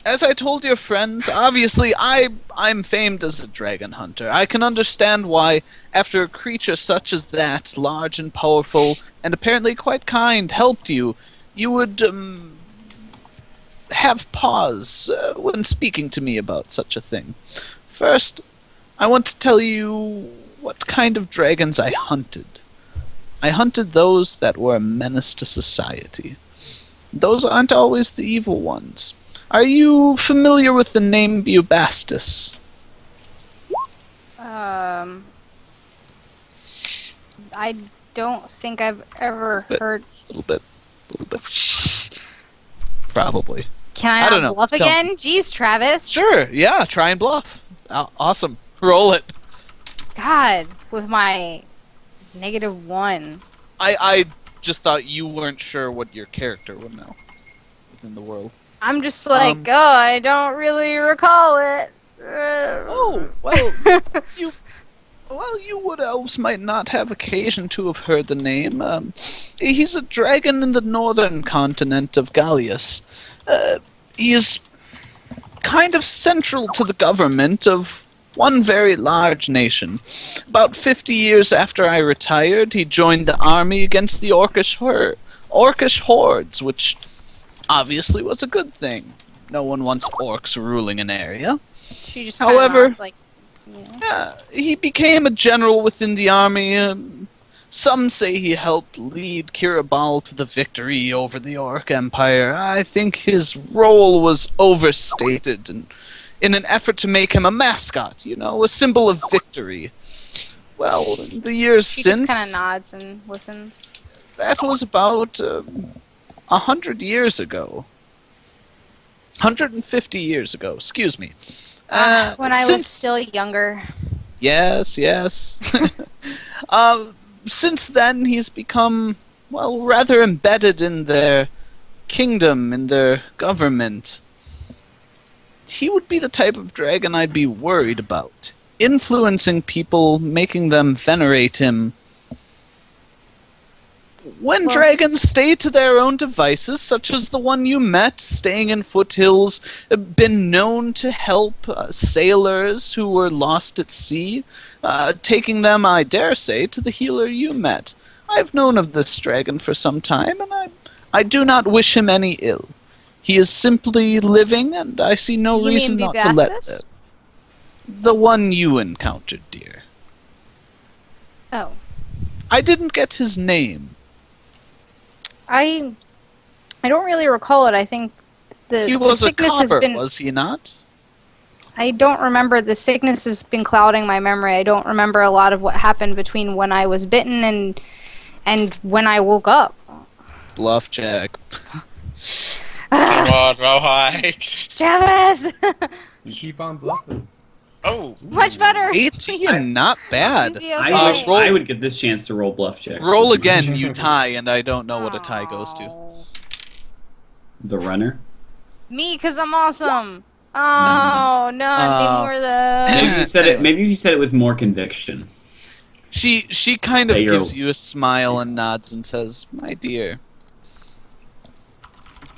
As I told your friends, obviously I'm famed as a dragon hunter. I can understand why, after a creature such as that, large and powerful, and apparently quite kind, helped you, you would have pause when speaking to me about such a thing. First, I want to tell you what kind of dragons I hunted. I hunted those that were a menace to society. Those aren't always the evil ones. Are you familiar with the name Bubastis? I don't think I've ever heard. A little bit. Probably. Can I I don't not know. bluff Tell again? Jeez, Travis. Sure, yeah, try and bluff. Awesome. Roll it. God, with my -1. I just thought you weren't sure what your character would know within the world. I'm just like, oh, I don't really recall it. Oh, well, you wood elves might not have occasion to have heard the name. He's a dragon in the northern continent of Gallius. He is kind of central to the government of one very large nation. About 50 years after I retired, he joined the army against the Orcish hordes, which obviously was a good thing. No one wants orcs ruling an area. She just However- nods, like, yeah. He became a general within the army. Some say he helped lead Kiribal to the victory over the Orc Empire. I think his role was overstated and in an effort to make him a mascot, a symbol of victory. Well, in the years She since, just kind of nods and listens. that was about 100 years ago. 150 years ago, excuse me. When I was since- still younger. Yes. Since then, he's become, well, rather embedded in their kingdom, in their government. He would be the type of dragon I'd be worried about. Influencing people, making them venerate him. When Well, dragons stay to their own devices, such as the one you met, staying in foothills, been known to help sailors who were lost at sea, taking them, I dare say, to the healer you met. I've known of this dragon for some time, and I do not wish him any ill. He is simply living, and I see no You reason mean not to let Bubastis? live. The one you encountered, dear. Oh. I didn't get his name. I don't really recall it. I think He the was a sickness has copper, been. was he not? I don't remember. The sickness has been clouding my memory. I don't remember a lot of what happened between when I was bitten and when I woke up. Bluff check. Come on, Rohi. Travis! You keep on bluffing. Oh, Much better. 18, not bad. Easy, I okay. wish roll- I would get this chance to roll bluff checks. Roll This is again, you tie, and I don't know what a tie goes to. Aw. The runner. Me, because I'm awesome. Oh, no, anymore though. Maybe you said it. Maybe you said it with more conviction. She kind of Hey, you're- gives you a smile and nods and says, "My dear,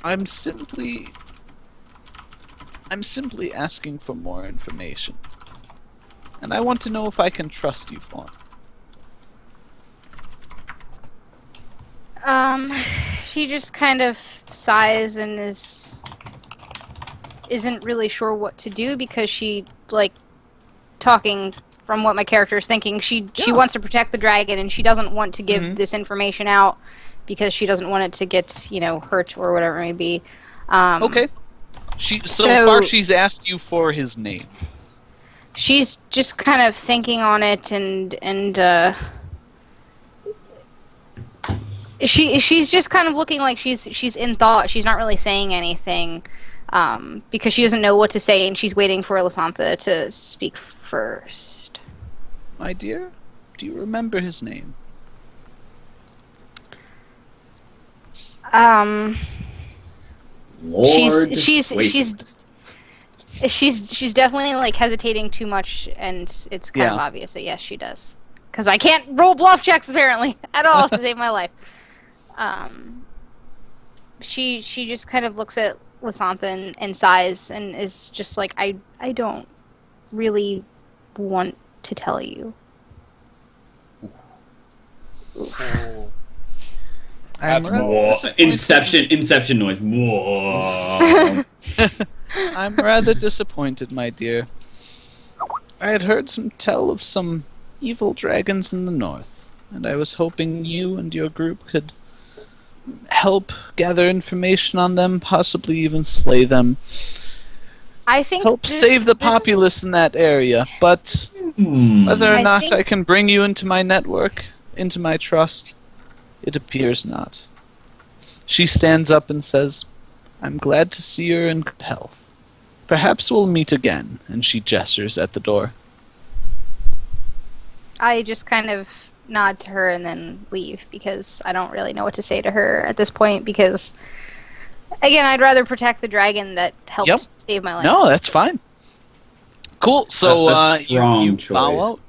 I'm simply asking for more information. And I want to know if I can trust you, Fawn." She just kind of sighs and isn't really sure what to do because she, like, talking from what my character is thinking, she Yeah. wants to protect the dragon and she doesn't want to give Mhm. this information out because she doesn't want it to get, hurt or whatever it may be. Okay. So So- far, she's asked you for his name. She's just kind of thinking on it, and she's just kind of looking like she's in thought. She's not really saying anything, because she doesn't know what to say, and she's waiting for Lysantha to speak first. My dear, do you remember his name? Lord, she's Waitness. she's definitely like hesitating too much, and it's kind of Yeah. obvious that yes, she does. Because I can't roll bluff checks apparently at all to save my life. She just kind of looks at Lysantha and sighs and is just like, I don't really want to tell you. I'm That's rather more disappointed- Inception noise. Whoa. I'm rather disappointed, my dear. I had heard some tell of some evil dragons in the north, and I was hoping you and your group could help gather information on them, possibly even slay them. I think Help save the populace in that area, but whether or I not think- I can bring you into my network, into my trust, it appears not. She stands up and says, I'm glad to see you're in good health. Perhaps we'll meet again, and she gestures at the door. I just kind of nod to her and then leave because I don't really know what to say to her at this point because, again, I'd rather protect the dragon that helped Yep. save my life. No, that's fine. Cool, so A strong you choice. bow out.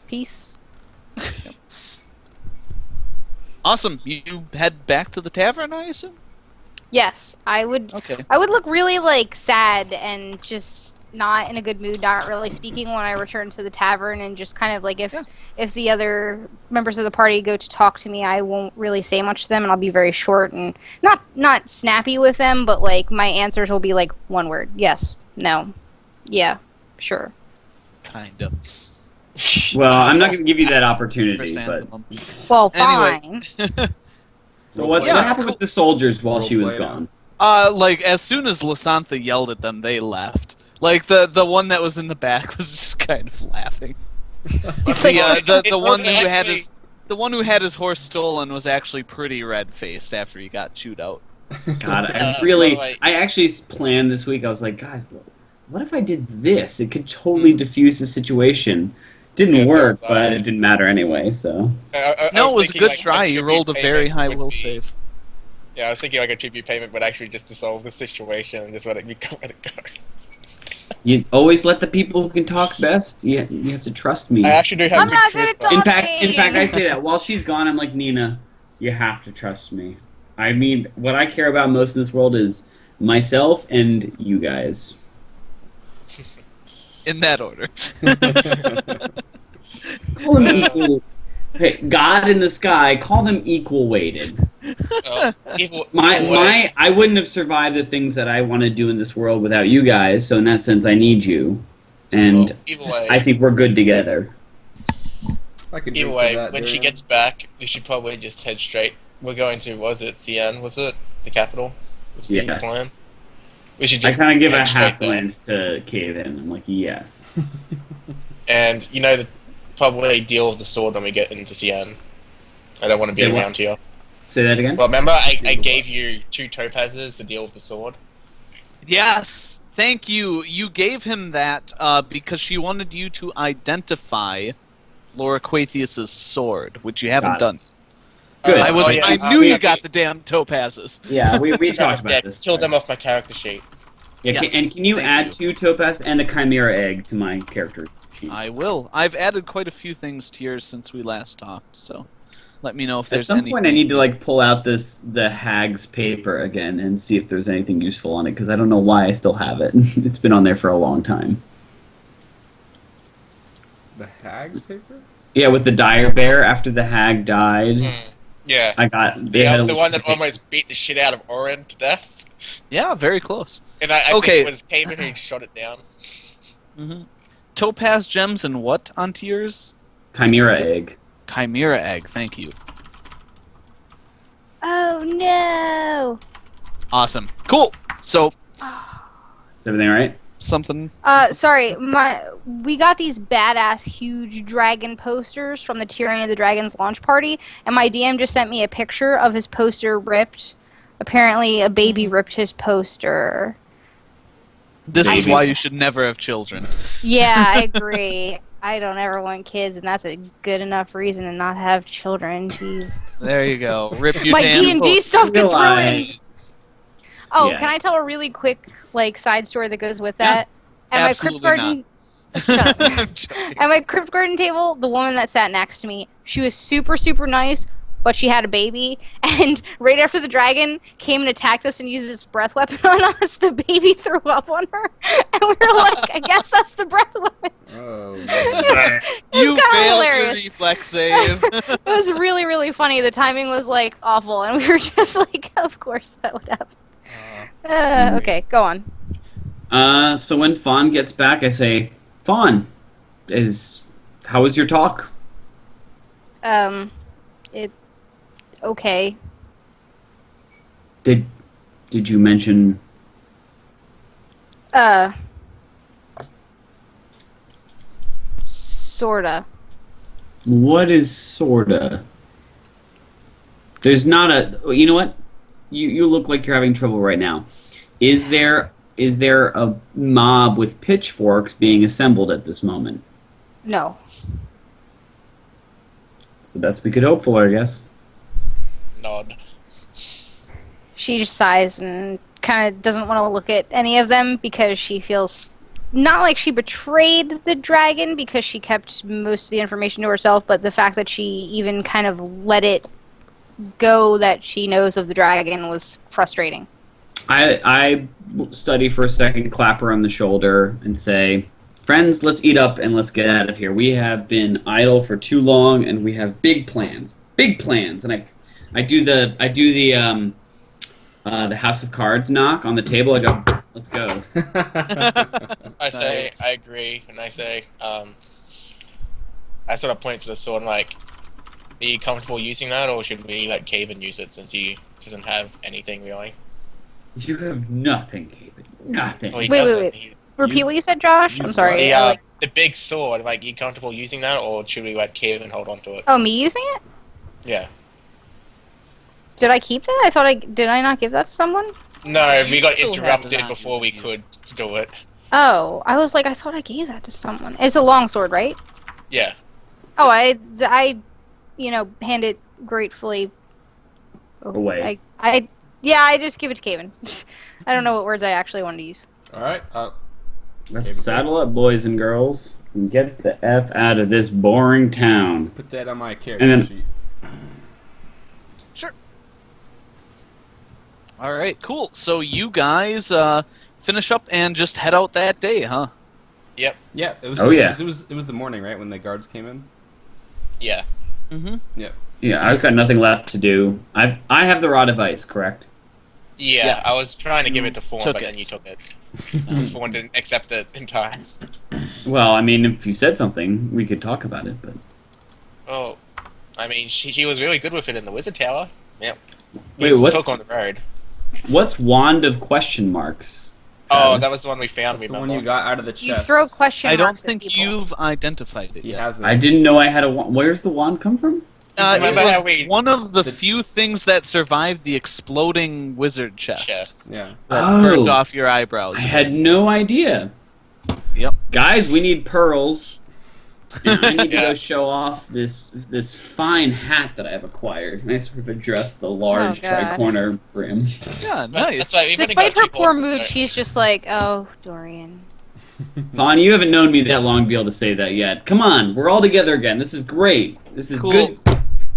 Peace. Awesome. You head back to the tavern, I assume? Yes, I would. Okay. I would look really like sad and just not in a good mood, not really speaking when I return to the tavern, and just kind of like if the other members of the party go to talk to me, I won't really say much to them, and I'll be very short and not snappy with them, but like my answers will be like one word: yes, no, yeah, sure. Kind of. Well, I'm not going to give you that opportunity, but Chrysanthemum. Well, Anyway. fine. so what Yeah, happened cool. with the soldiers while she was Roleplay gone? Like as soon as Lysantha yelled at them, they left. Like the one that was in the back was just kind of laughing. He's like, The one was who had actually- his horse stolen was actually pretty red faced after he got chewed out. God, by the way- I actually planned this week. I was like, guys, what if I did this? It could totally diffuse the situation. Didn't Yeah, work, so, but it didn't matter anyway. So No, I it was a thinking, good like, try. You tribute rolled a very payment high would will be- save. Yeah, I was thinking like a tribute payment would actually just dissolve the situation and just let it go. you always let the people who can talk best. You have to trust me. I actually do have I'm good not good at charisma. talking. In fact, I say that while she's gone, I'm like, Nina, you have to trust me. I mean, what I care about most in this world is myself and you guys. In that order. Call them equal. Hey, God in the sky, call them equal weighted. Evil My way. I wouldn't have survived the things that I want to do in this world without you guys. So in that sense, I need you, and Evil way. I think we're good together. I can Either drink way, to that, when she Darren. gets back, we should probably just head straight. We're going to, was it Cien? Was it the capital? Was the Yes. plan? We should I just kind of give a head straight half there. glance to Cave In. I'm like, yes. And you know, probably deal with the sword when we get into Cien. I don't want to be Say what? around here. Say that again. Well, remember I gave you 2 topazes to deal with the sword. Yes, thank you. You gave him that because she wanted you to identify Laura Quathius's sword, which you haven't Got it. done. Good. I was. Oh, yeah, I knew yeah, you got the damn topazes. Yeah, we talked Yeah, about this. kill them off my character sheet. Yeah, Yes, and can you thank add you. 2 topaz and a chimera egg to my character sheet? I will. I've added quite a few things to yours since we last talked, so let me know if At there's some anything. point, I need to like pull out the Hag's paper again and see if there's anything useful on it because I don't know why I still have it. It's been on there for a long time. The Hag's paper? Yeah, with the dire bear after the Hag died, Yeah. I got they had a The one that piece of almost beat the shit out of Orin to death. Yeah, very close. And I Okay. think it was Caven who shot it down. hmm Topaz gems and what onto yours? chimera egg. Chimera egg. Thank you. Oh no! Awesome. Cool. So Is everything all right? something. Sorry, we got these badass huge dragon posters from the Tyranny of the Dragons launch party, and my DM just sent me a picture of his poster ripped. Apparently, a baby ripped his poster. This is Baby. why you should never have children. Yeah, I agree. I don't ever want kids, and that's a good enough reason to not have children. Jeez. There you go. Rip your My damn D&D book. stuff gets ruined. Realize- Oh, Yeah. can I tell a really quick side story that goes with that? At my Crypt absolutely Garden, Shut up. I'm joking. At my Crypt Garden table, the woman that sat next to me, she was super, super nice, but she had a baby. And right after the dragon came and attacked us and used its breath weapon on us, the baby threw up on her. And we were like, I guess that's the breath weapon. Oh, It man. was You kinda failed your hilarious. reflex save. It was really, really funny. The timing was awful, and we were just like, of course that would happen. Okay, go on. So when Fawn gets back, I say, Fawn, how was your talk? Okay. Did you mention? Sorta. What is sorta? There's not a. You know what? You look like you're having trouble right now. Is there a mob with pitchforks being assembled at this moment? No. It's the best we could hope for, I guess. Nod. She just sighs and kind of doesn't want to look at any of them because she feels not like she betrayed the dragon because she kept most of the information to herself, but the fact that she even kind of let it go that she knows of the dragon was frustrating. I study for a second, clap her on the shoulder, and say, "Friends, let's eat up and let's get out of here. We have been idle for too long, and we have big plans. Big plans." And I do the House of Cards knock on the table. I go, "Let's go." I say, Nice. I agree, and I say, I sort of point to the sword and like, are you comfortable using that, or should we let Caven use it since he doesn't have anything really? You have nothing, David. Nothing. Well, he Wait, doesn't. wait. He- Repeat what you said, Josh? I'm sorry. the, I, the big sword, like, you comfortable using that, or should we let Caven hold on to it? oh, me using it? Yeah. Did I keep that? Did I not give that to someone? No, we got still have it interrupted on before we you. could do it. Oh, I was like, I thought I gave that to someone. It's a long sword, right? Yeah. Oh, I hand it gratefully Away. I just give it to Caven. I don't know what words I actually wanted to use. All right. Let's saddle up, boys and girls, and get the F out of this boring town. Put that on my character And then- sheet. Sure. All right, cool. So you guys finish up and just head out that day, huh? Yep. Yeah. It was. Oh, yeah. It was the morning, right, when the guards came in. Yeah. Mm-hmm. Yeah, I've got nothing left to do. I have the Rod of Ice, correct? Yeah, Yes. I was trying to give it to Fawn, Took but it. then you took it. Because Fawn didn't accept it in time. Well, I mean, if you said something, we could talk about it, but... Oh, I mean, she was really good with it in the Wizard Tower. Yep. Wait, We what's- took on the road. What's Wand of Question Marks? Oh, Travis? that was the one we found. That's the Remember? one you got out of the chest. You throw question I don't marks at think people. you've identified it He yet. hasn't. I didn't know I had a wand. Where's the wand come from? It Remember was how we- one of the The- few things that survived the exploding wizard chest Chest. Yeah. that Oh. burned off your eyebrows. I had no idea. Yep. Guys, we need pearls. And I need to Yeah. go show off this fine hat that I've acquired. And I sort of address the large Oh, God. tricorner brim. Yeah, But nice. That's like, we've only Despite got her two poor horses, mood, so- she's just like, oh, Dorian. Vaughn, you haven't known me that long to be able to say that yet. Come on, we're all together again. This is great. This is Cool. good.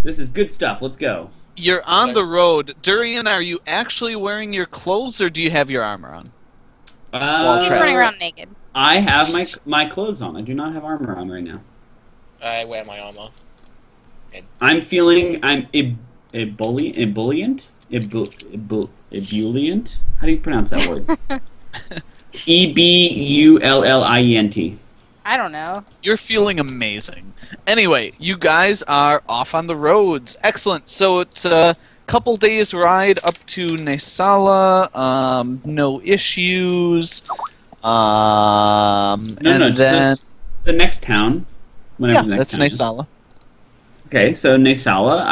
This is good stuff. Let's go. You're on So- the road. Durian, are you actually wearing your clothes or do you have your armor on? He's Trevor. running around naked. I have my clothes on. I do not have armor on right now. I wear my armor. I'm ebullient. Ebullient. How do you pronounce that word? Ebullient. I don't know. You're feeling amazing. Anyway, you guys are off on the roads. Excellent. So it's couple days ride up to Nesala. No issues. No, And then just the next town. Whenever the next that's town is. Nesala. Okay, so Nesala,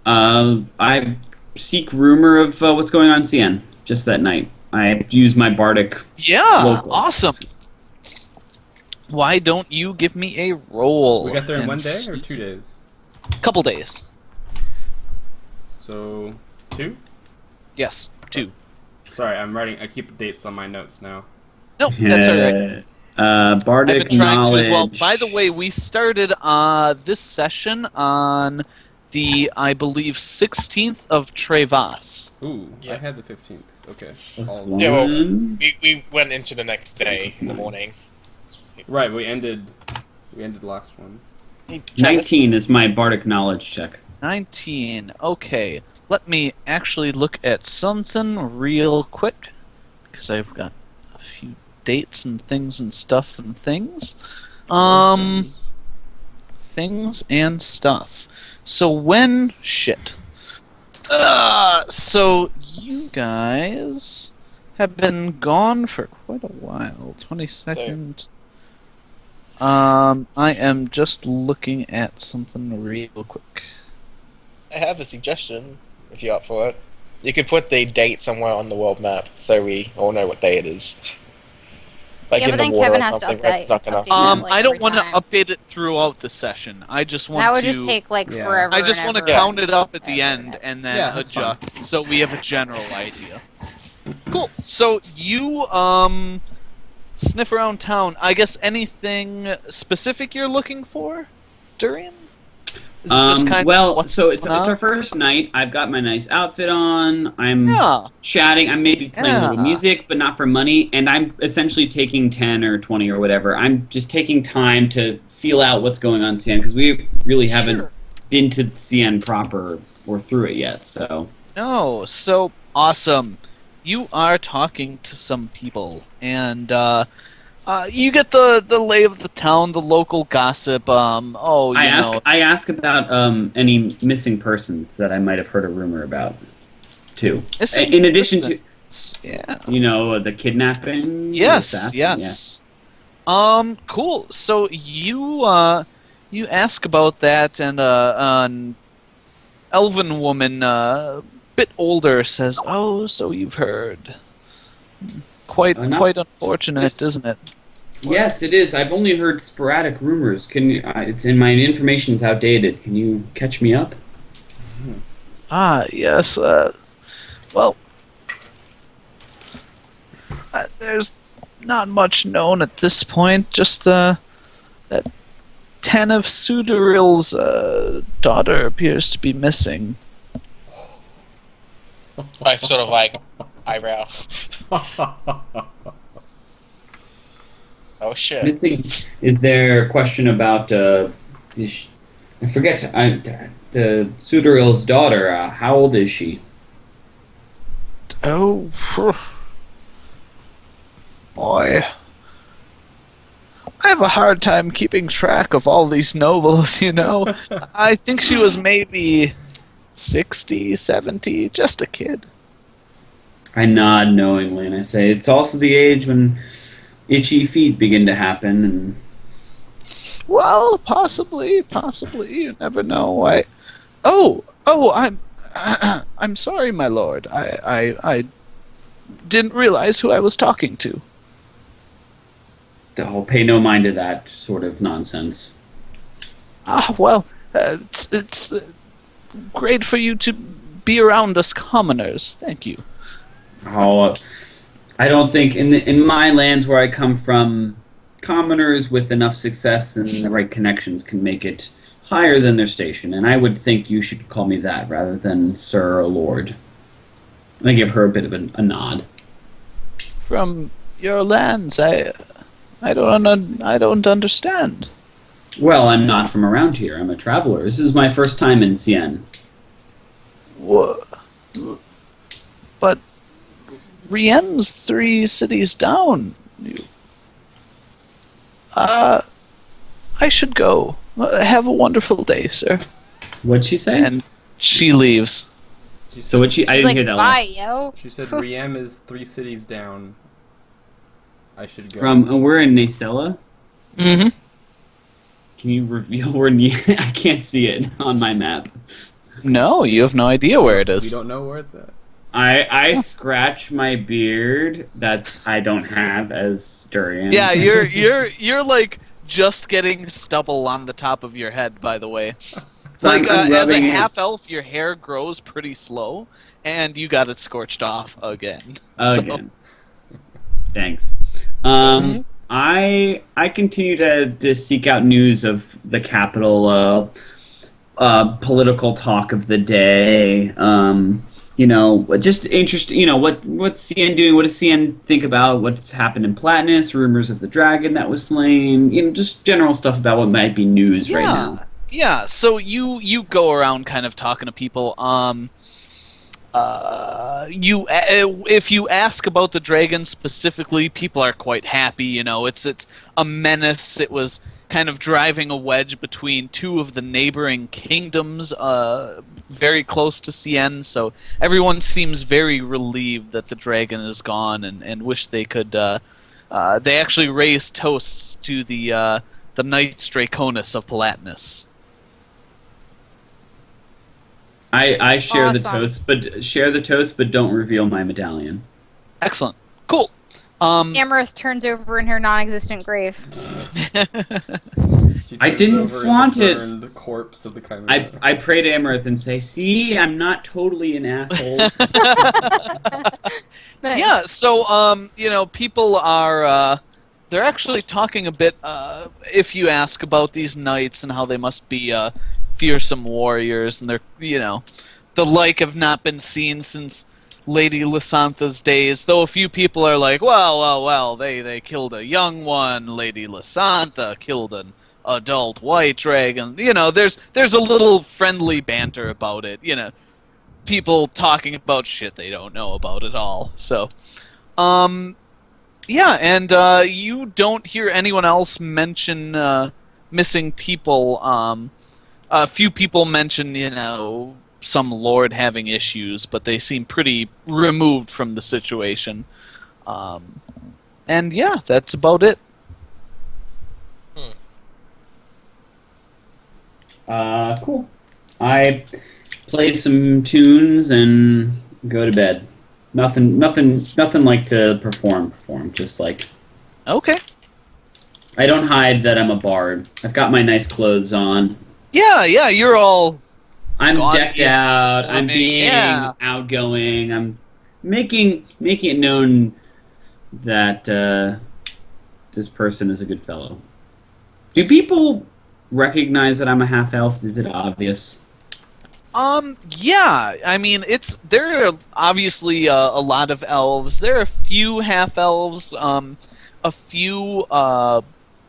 I seek rumor of what's going on in CN just that night. I use my bardic. Yeah, local. awesome. Why don't you give me a roll? We got there in and 1 day or see- 2 days? Couple days. So 2. Yes, 2. Sorry, I'm writing. I keep dates on my notes now. Nope, that's alright. Bardic I've been trying knowledge. to as well. By the way, we started this session on the, I believe, 16th of Trevas. Ooh, Yeah. I had the 15th. Okay. Plus All- one. Yeah, well, we went into the next day in the morning. Right, we ended the last one. Hey, Travis, 19 is my bardic knowledge check. 19. Okay, let me actually look at something real quick, because I've got a few dates and things and stuff and things. Things and stuff. So when shit. So you guys have been gone for quite a while. 22nd. I am just looking at something real quick. I have a suggestion, if you're up for it. You could put the date somewhere on the world map, so we all know what day it is. Like Yeah, in but the then water Kevin or has to something, right? update- Stuck enough. update like, I don't every want to time. update it throughout the session. I just want That would to. just take like Yeah. forever. I just and want to ever. count it up at the Ever. end and then Yeah, that's fine. adjust, so we have a general idea. Cool. So you sniff around town. I guess anything specific you're looking for, Durian? Is it just kind well, of what's so it's going on? our first night. I've got my nice outfit on. I'm Yeah. chatting. I'm maybe playing a little Yeah. music, but not for money. And I'm essentially taking 10 or 20 or whatever. I'm just taking time to feel out what's going on in CN because we really haven't Sure. been to CN proper or through it yet. So No, so awesome. You are talking to some people, and you get the lay of the town, the local gossip. I ask about any missing persons that I might have heard a rumor about too. Missing In addition to yeah. the kidnapping. the Yes, assassin, yes. Cool. So you ask about that, and an elven woman, bit older, says, "Oh, so you've heard? Quite Enough. quite unfortunate, Just- isn't it?" Yes, it is. I've only heard sporadic rumors. Can you? It's in my information's outdated. Can you catch me up? Ah, yes. Well, there's not much known at this point. Just that Tan of Sudaril's daughter appears to be missing. I sort of like eyebrow. Oh shit. Missing. Is there a question about? I forget. The Sudaril's daughter. How old is she? Oh, boy. I have a hard time keeping track of all these nobles, you know. I think she was maybe 60, 70, just a kid. I nod knowingly and I say, it's also the age when itchy feet begin to happen, and Well, possibly. You never know. I'm sorry, my lord. I didn't realize who I was talking to. I'll pay no mind to that sort of nonsense. It's great for you to be around us commoners. Thank you. I don't think in my lands where I come from, commoners with enough success and the right connections can make it higher than their station, and I would think you should call me that rather than sir or lord. And I give her a bit of a nod. From your lands, I don't understand. Well, I'm not from around here. I'm a traveler. This is my first time in Cien. But Riem's 3 cities down. I should go. Have a wonderful day, sir. What'd she say? And she leaves. She So what she? I She's didn't like, hear that bye, last. yo. She said Riem is 3 cities down. I should go. We're in Nacella. Mm-hmm. Can you reveal where? I can't see it on my map. No, you have no idea where it We is. don't know where it's at. I scratch my beard that I don't have as Durian. Yeah, you're like just getting stubble on the top of your head. By the way, So like I'm as a rubbing it half elf, your hair grows pretty slow, and you got it scorched off again. So- again. Thanks. I continue to seek out news of the capital political talk of the day. Just interesting. What's CN doing? What does CN think about what's happened in Platinus? Rumors of the dragon that was slain. Just general stuff about what might be news right now. Yeah, so you go around kind of talking to people. If you ask about the dragon specifically, people are quite happy. It's a menace. It was kind of driving a wedge between two of the neighboring kingdoms, very close to CN. So everyone seems very relieved that the dragon is gone, and wish they could. They actually raised toasts to the Knights Draconis of Palatinus. I share the Awesome. toast, but don't reveal my medallion. Excellent. Cool. Amaranth turns over in her non-existent grave. She I turns didn't over in flaunt the it. burned corpse of the chimera. I pray to Amaranth and say, "See, I'm not totally an asshole." Nice. Yeah, so people are they're actually talking a bit if you ask about these knights and how they must be fearsome warriors, and they're the like have not been seen since Lady Lysantha's days, though a few people are like, well, they killed a young one, Lady Lysantha killed an adult white dragon. There's a little friendly banter about it, people talking about shit they don't know about at all. So, yeah, and you don't hear anyone else mention missing people. A few people mention, some lord having issues, but they seem pretty removed from the situation. And yeah, that's about it. Cool. I play some tunes and go to bed. Nothing like to perform. Just like Okay. I don't hide that I'm a bard. I've got my nice clothes on. Yeah, you're all... I'm Gone decked in out. I'm forming, being yeah. outgoing. I'm making it known that this person is a good fellow. Do people recognize that I'm a half elf? Is it obvious? Yeah. I mean, there are obviously a lot of elves. There are a few half elves. A few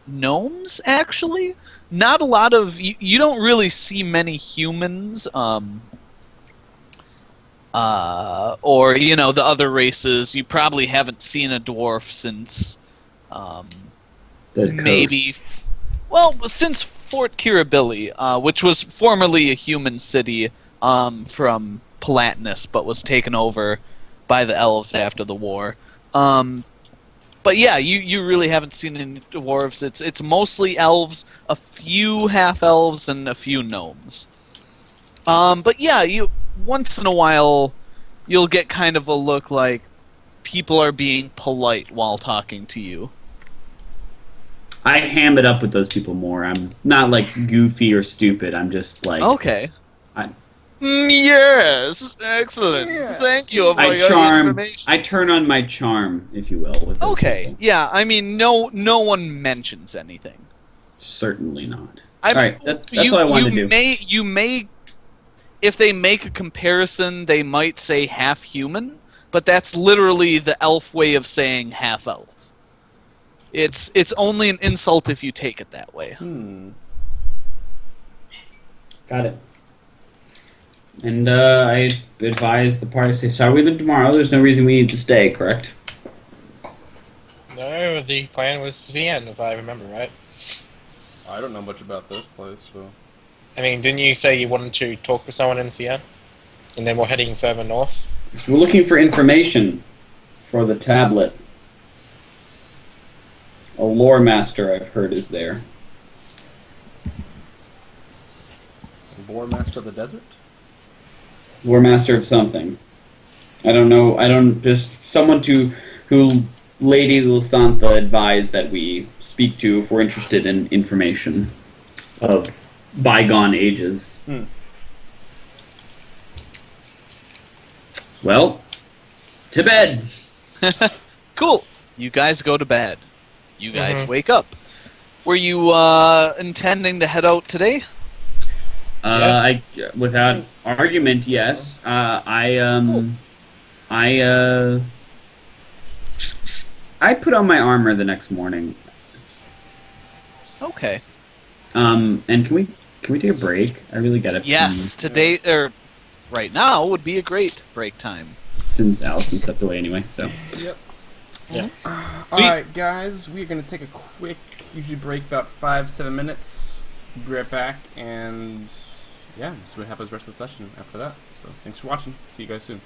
gnomes, actually. Not a lot of... You don't really see many humans, or, the other races. You probably haven't seen a dwarf since, The maybe... coast. Well, since Fort Kirribilli, which was formerly a human city from Palatinus, but was taken over by the elves after the war. But yeah, you really haven't seen any dwarves. It's mostly elves, a few half elves, and a few gnomes. But yeah, once in a while you'll get kind of a look like people are being polite while talking to you. I ham it up with those people more. I'm not like goofy or stupid. I'm just like Okay. I- Yes, excellent. Yes. Thank you for I your charm. information. I turn on my charm, if you will. With those Okay, people. yeah, I mean, no one mentions anything. Certainly not. I mean, Alright, that's all I wanted to do. You may, if they make a comparison, they might say half human, but that's literally the elf way of saying half elf. It's only an insult if you take it that way. Got it. And I advise the party to say, "Sorry, we leave tomorrow. There's no reason we need to stay, correct?" No, the plan was to the end, if I remember right. I don't know much about this place, so... I mean, didn't you say you wanted to talk with someone in CN? And then we're heading further north. So we're looking for information for the tablet. A lore master, I've heard, is there. Lore Master of the Desert? Lore master of something. I don't know. Just someone who Lady Lusantha advised that we speak to if we're interested in information of bygone ages. Well, to bed. Cool. You guys go to bed. You guys wake up. Were you intending to head out today? Without argument, yes. I put on my armor the next morning. Okay. And can we take a break? I really gotta pee. Yes, today or right now would be a great break time. Since Allison stepped away anyway, so. Yep. Yeah. Alright, guys, we're going to take a quick, usually break about 5-7 minutes. Be right back, and yeah, see what happens the rest of the session after that. So, thanks for watching. See you guys soon.